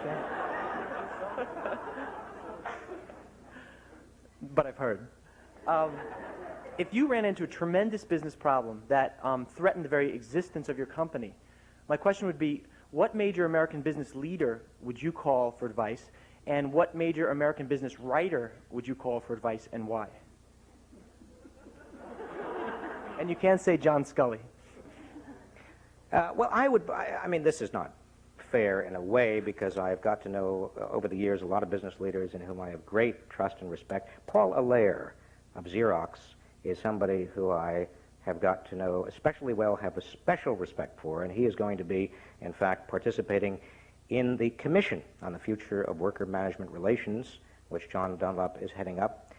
But I've heard. If you ran into a tremendous business problem that threatened the very existence of your company, My question would be, what major American business leader would you call for advice, and what major American business writer would you call for advice, and why? And you can't say John Scully. Well, I mean, this is not fair in a way, because I've got to know over the years a lot of business leaders in whom I have great trust and respect. Paul Allaire of Xerox is somebody who I have got to know especially well, have a special respect for, and he is going to be, in fact, participating in the Commission on the Future of Worker Management Relations, which John Dunlop is heading up.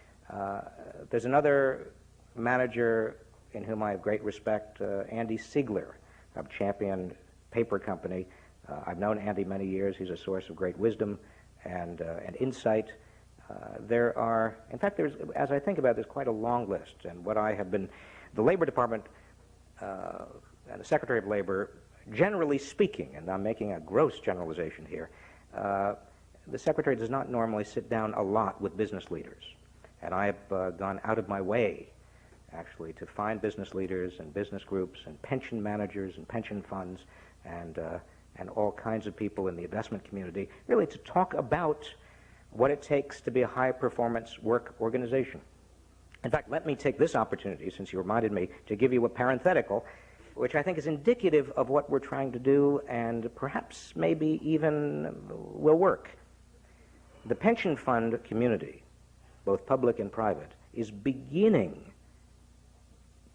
There's another manager in whom I have great respect, Andy Siegler of Champion Paper Company. I've known Andy many years. He's a source of great wisdom and insight. There are, in fact, as I think about it, there's quite a long list. And what I have been, the Labor Department and the Secretary of Labor, generally speaking, and I'm making a gross generalization here, the Secretary does not normally sit down a lot with business leaders. And I have gone out of my way, actually, to find business leaders and business groups and pension managers and pension funds and all kinds of people in the investment community, really to talk about what it takes to be a high-performance work organization. In fact, let me take this opportunity, since you reminded me, to give you a parenthetical, which I think is indicative of what we're trying to do and perhaps maybe even will work. The pension fund community, both public and private, is beginning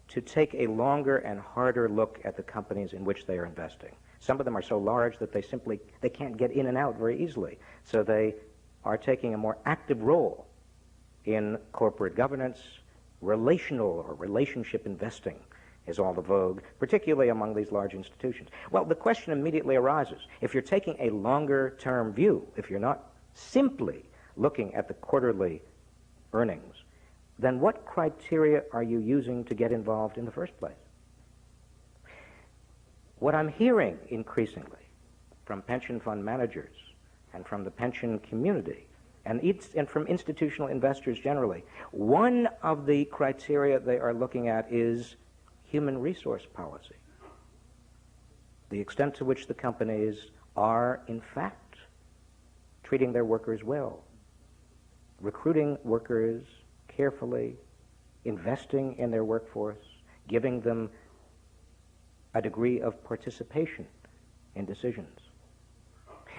to take a longer and harder look at the companies in which they are investing. Some of them are so large that they can't get in and out very easily. So they are taking a more active role in corporate governance. Relational or relationship investing is all the vogue, particularly among these large institutions. Well, the question immediately arises, if you're taking a longer-term view, if you're not simply looking at the quarterly earnings, then what criteria are you using to get involved in the first place? What I'm hearing increasingly from pension fund managers and from the pension community and from institutional investors generally, one of the criteria they are looking at is human resource policy. The extent to which the companies are, in fact, treating their workers well, recruiting workers carefully, investing in their workforce, giving them a degree of participation in decisions.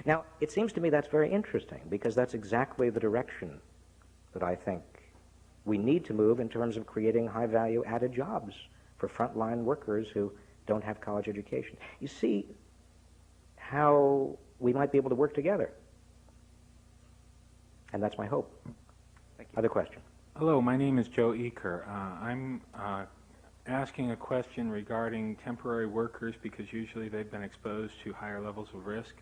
Now, it seems to me that's very interesting, because that's exactly the direction that I think we need to move in terms of creating high-value added jobs for frontline workers who don't have college education. You see how we might be able to work together. And that's my hope. Thank you. Other question? Hello, my name is Joe Eaker. I'm asking a question regarding temporary workers, because usually they've been exposed to higher levels of risk.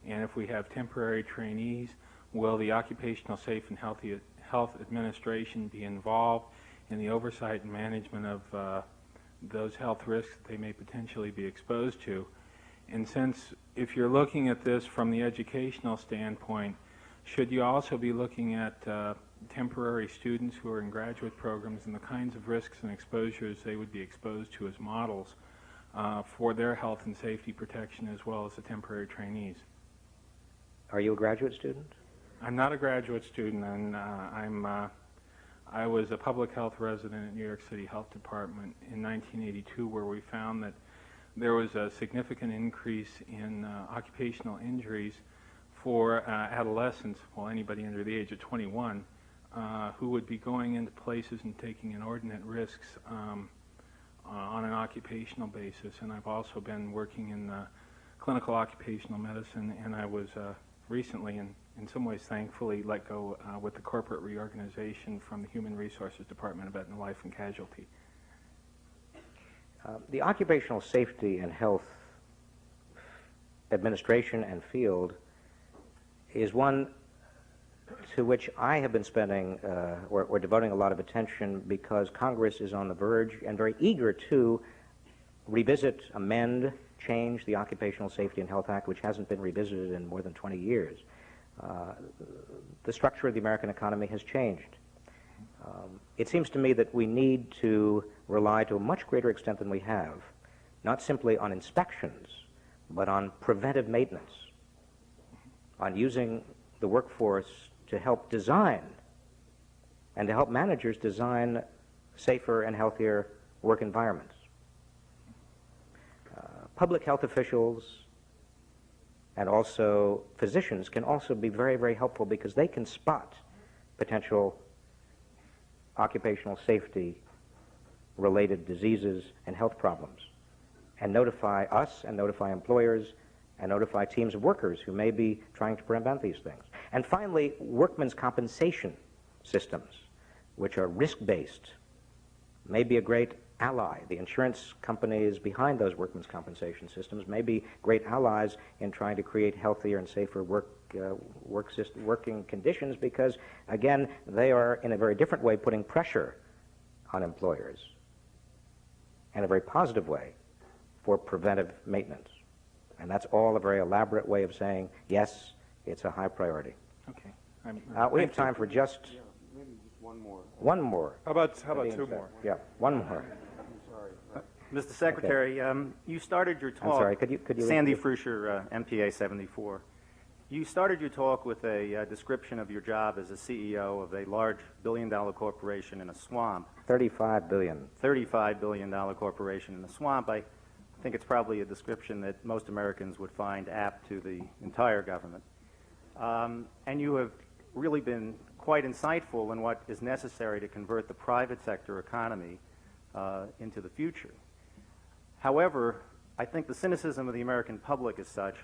And if we have temporary trainees, will the Occupational Safe and Health Administration be involved in the oversight and management of those health risks that they may potentially be exposed to? And since, if you're looking at this from the educational standpoint, should you also be looking at temporary students who are in graduate programs and the kinds of risks and exposures they would be exposed to as models for their health and safety protection, as well as the temporary trainees? Are you a graduate student? I'm not a graduate student, and I was a public health resident at New York City Health Department in 1982, where we found that there was a significant increase in occupational injuries for adolescents, well, anybody under the age of 21, who would be going into places and taking inordinate risks on an occupational basis. And I've also been working in clinical occupational medicine, and I was recently, in some ways thankfully, let go with the corporate reorganization from the Human Resources Department of Aetna Life and Casualty. The Occupational Safety and Health Administration and field is one to which I have been spending or devoting a lot of attention, because Congress is on the verge and very eager to revisit, amend, change the Occupational Safety and Health Act, which hasn't been revisited in more than 20 years. The structure of the American economy has changed. It seems to me that we need to rely to a much greater extent than we have, not simply on inspections, but on preventive maintenance, on using the workforce to help design and to help managers design safer and healthier work environments. Public health officials and also physicians can also be very, very helpful because they can spot potential occupational safety related diseases and health problems and notify us and notify employers and notify teams of workers who may be trying to prevent these things. And finally, workmen's compensation systems, which are risk-based, may be a great ally. The insurance companies behind those workmen's compensation systems may be great allies in trying to create healthier and safer working conditions because, again, they are in a very different way putting pressure on employers in a very positive way for preventive maintenance. And that's all a very elaborate way of saying, yes, it's a high priority. Okay. We have time for just Maybe just one more. one more. How about two more? Yeah, one more. Mr. Secretary, you started your talk. I'm sorry, could you Sandy Frusher, MPA 74. You started your talk with a description of your job as a CEO of a large billion-dollar corporation in a swamp. $35 billion. $35 billion corporation in a swamp. I think it's probably a description that most Americans would find apt to the entire government. And you have really been quite insightful in what is necessary to convert the private sector economy into the future. However, I think the cynicism of the American public is such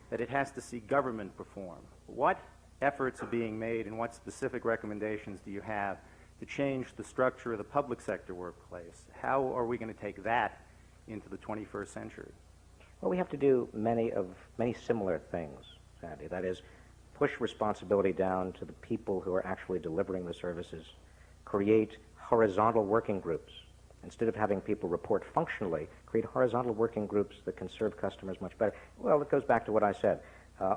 that it has to see government perform. What efforts are being made and what specific recommendations do you have to change the structure of the public sector workplace? How are we going to take that into the 21st century? Well, we have to do many similar things, Sandy. That is, push responsibility down to the people who are actually delivering the services, create horizontal working groups. Instead of having people report functionally, create horizontal working groups that can serve customers much better. Well, it goes back to what I said.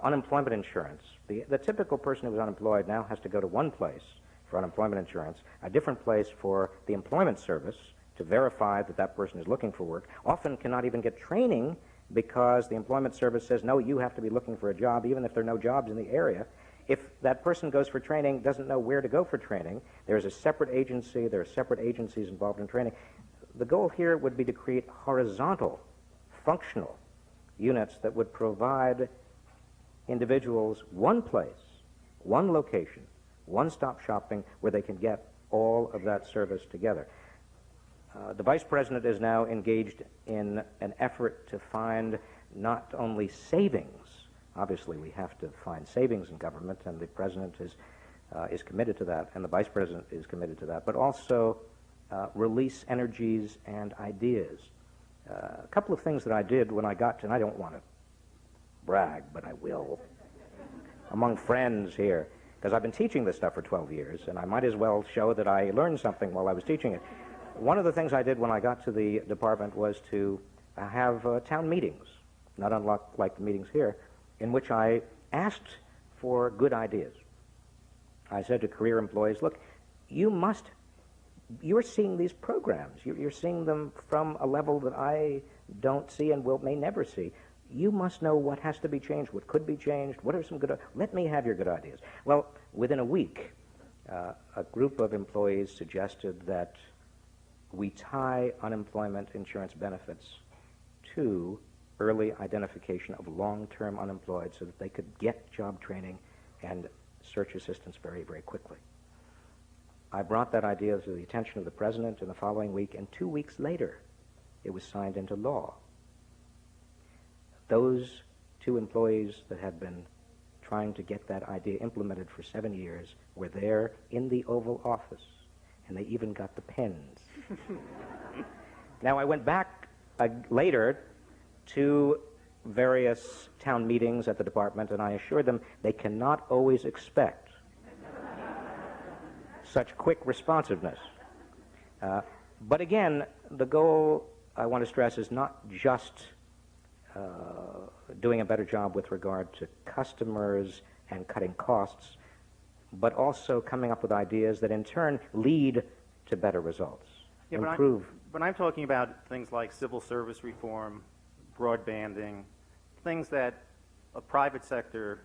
Unemployment insurance. The typical person who's unemployed now has to go to one place for unemployment insurance, a different place for the employment service to verify that that person is looking for work, often cannot even get training because the employment service says, no, you have to be looking for a job, even if there are no jobs in the area. If that person goes for training, doesn't know where to go for training, there's a separate agency, there are separate agencies involved in training. The goal here would be to create horizontal, functional units that would provide individuals one place, one location, one-stop shopping where they can get all of that service together. The Vice President is now engaged in an effort to find not only savings. Obviously, we have to find savings in government, and the President is committed to that, and the Vice President is committed to that, but also release energies and ideas. A couple of things that I did when I got to, and I don't want to brag, but I will, among friends here, because I've been teaching this stuff for 12 years, and I might as well show that I learned something while I was teaching it. One of the things I did when I got to the department was to have town meetings, not unlike the meetings here, in which I asked for good ideas. I said to career employees, look, you're seeing these programs. You're seeing them from a level that I don't see and may never see. You must know what has to be changed, what could be changed, what are some good, let me have your good ideas. Well, within a week, a group of employees suggested that we tie unemployment insurance benefits to early identification of long-term unemployed so that they could get job training and search assistance very, very quickly. I brought that idea to the attention of the President in the following week, and 2 weeks later, it was signed into law. Those two employees that had been trying to get that idea implemented for 7 years were there in the Oval Office, and they even got the pens. Now, I went back later to various town meetings at the department, and I assured them they cannot always expect such quick responsiveness. But again, the goal, I want to stress, is not just doing a better job with regard to customers and cutting costs, but also coming up with ideas that in turn lead to better results. Yeah, improve. But I'm talking about things like civil service reform, broadbanding, things that a private sector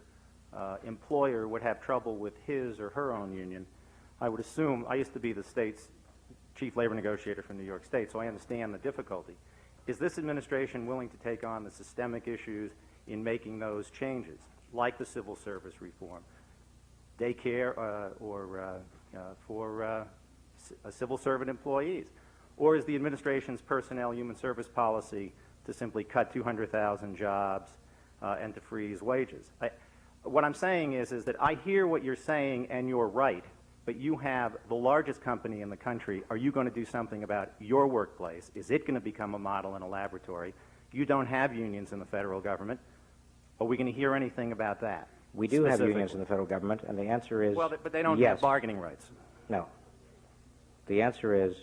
employer would have trouble with his or her own union, I would assume, I used to be the state's chief labor negotiator for New York State, so I understand the difficulty. Is this administration willing to take on the systemic issues in making those changes, like the civil service reform, daycare for civil servant employees? Or is the administration's personnel human service policy to simply cut 200,000 jobs and to freeze wages? What I'm saying is that I hear what you're saying and you're right, but you have the largest company in the country. Are you going to do something about your workplace? Is it going to become a model in a laboratory? You don't have unions in the federal government. Are we going to hear anything about that? We do have unions in the federal government, and the answer is well, but they don't yes. have bargaining rights. No. The answer is,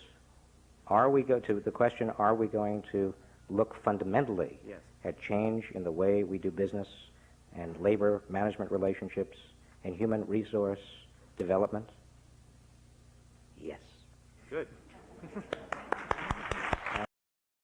are we going to look fundamentally Yes. at change in the way we do business and labor management relationships and human resource development? Yes. Good.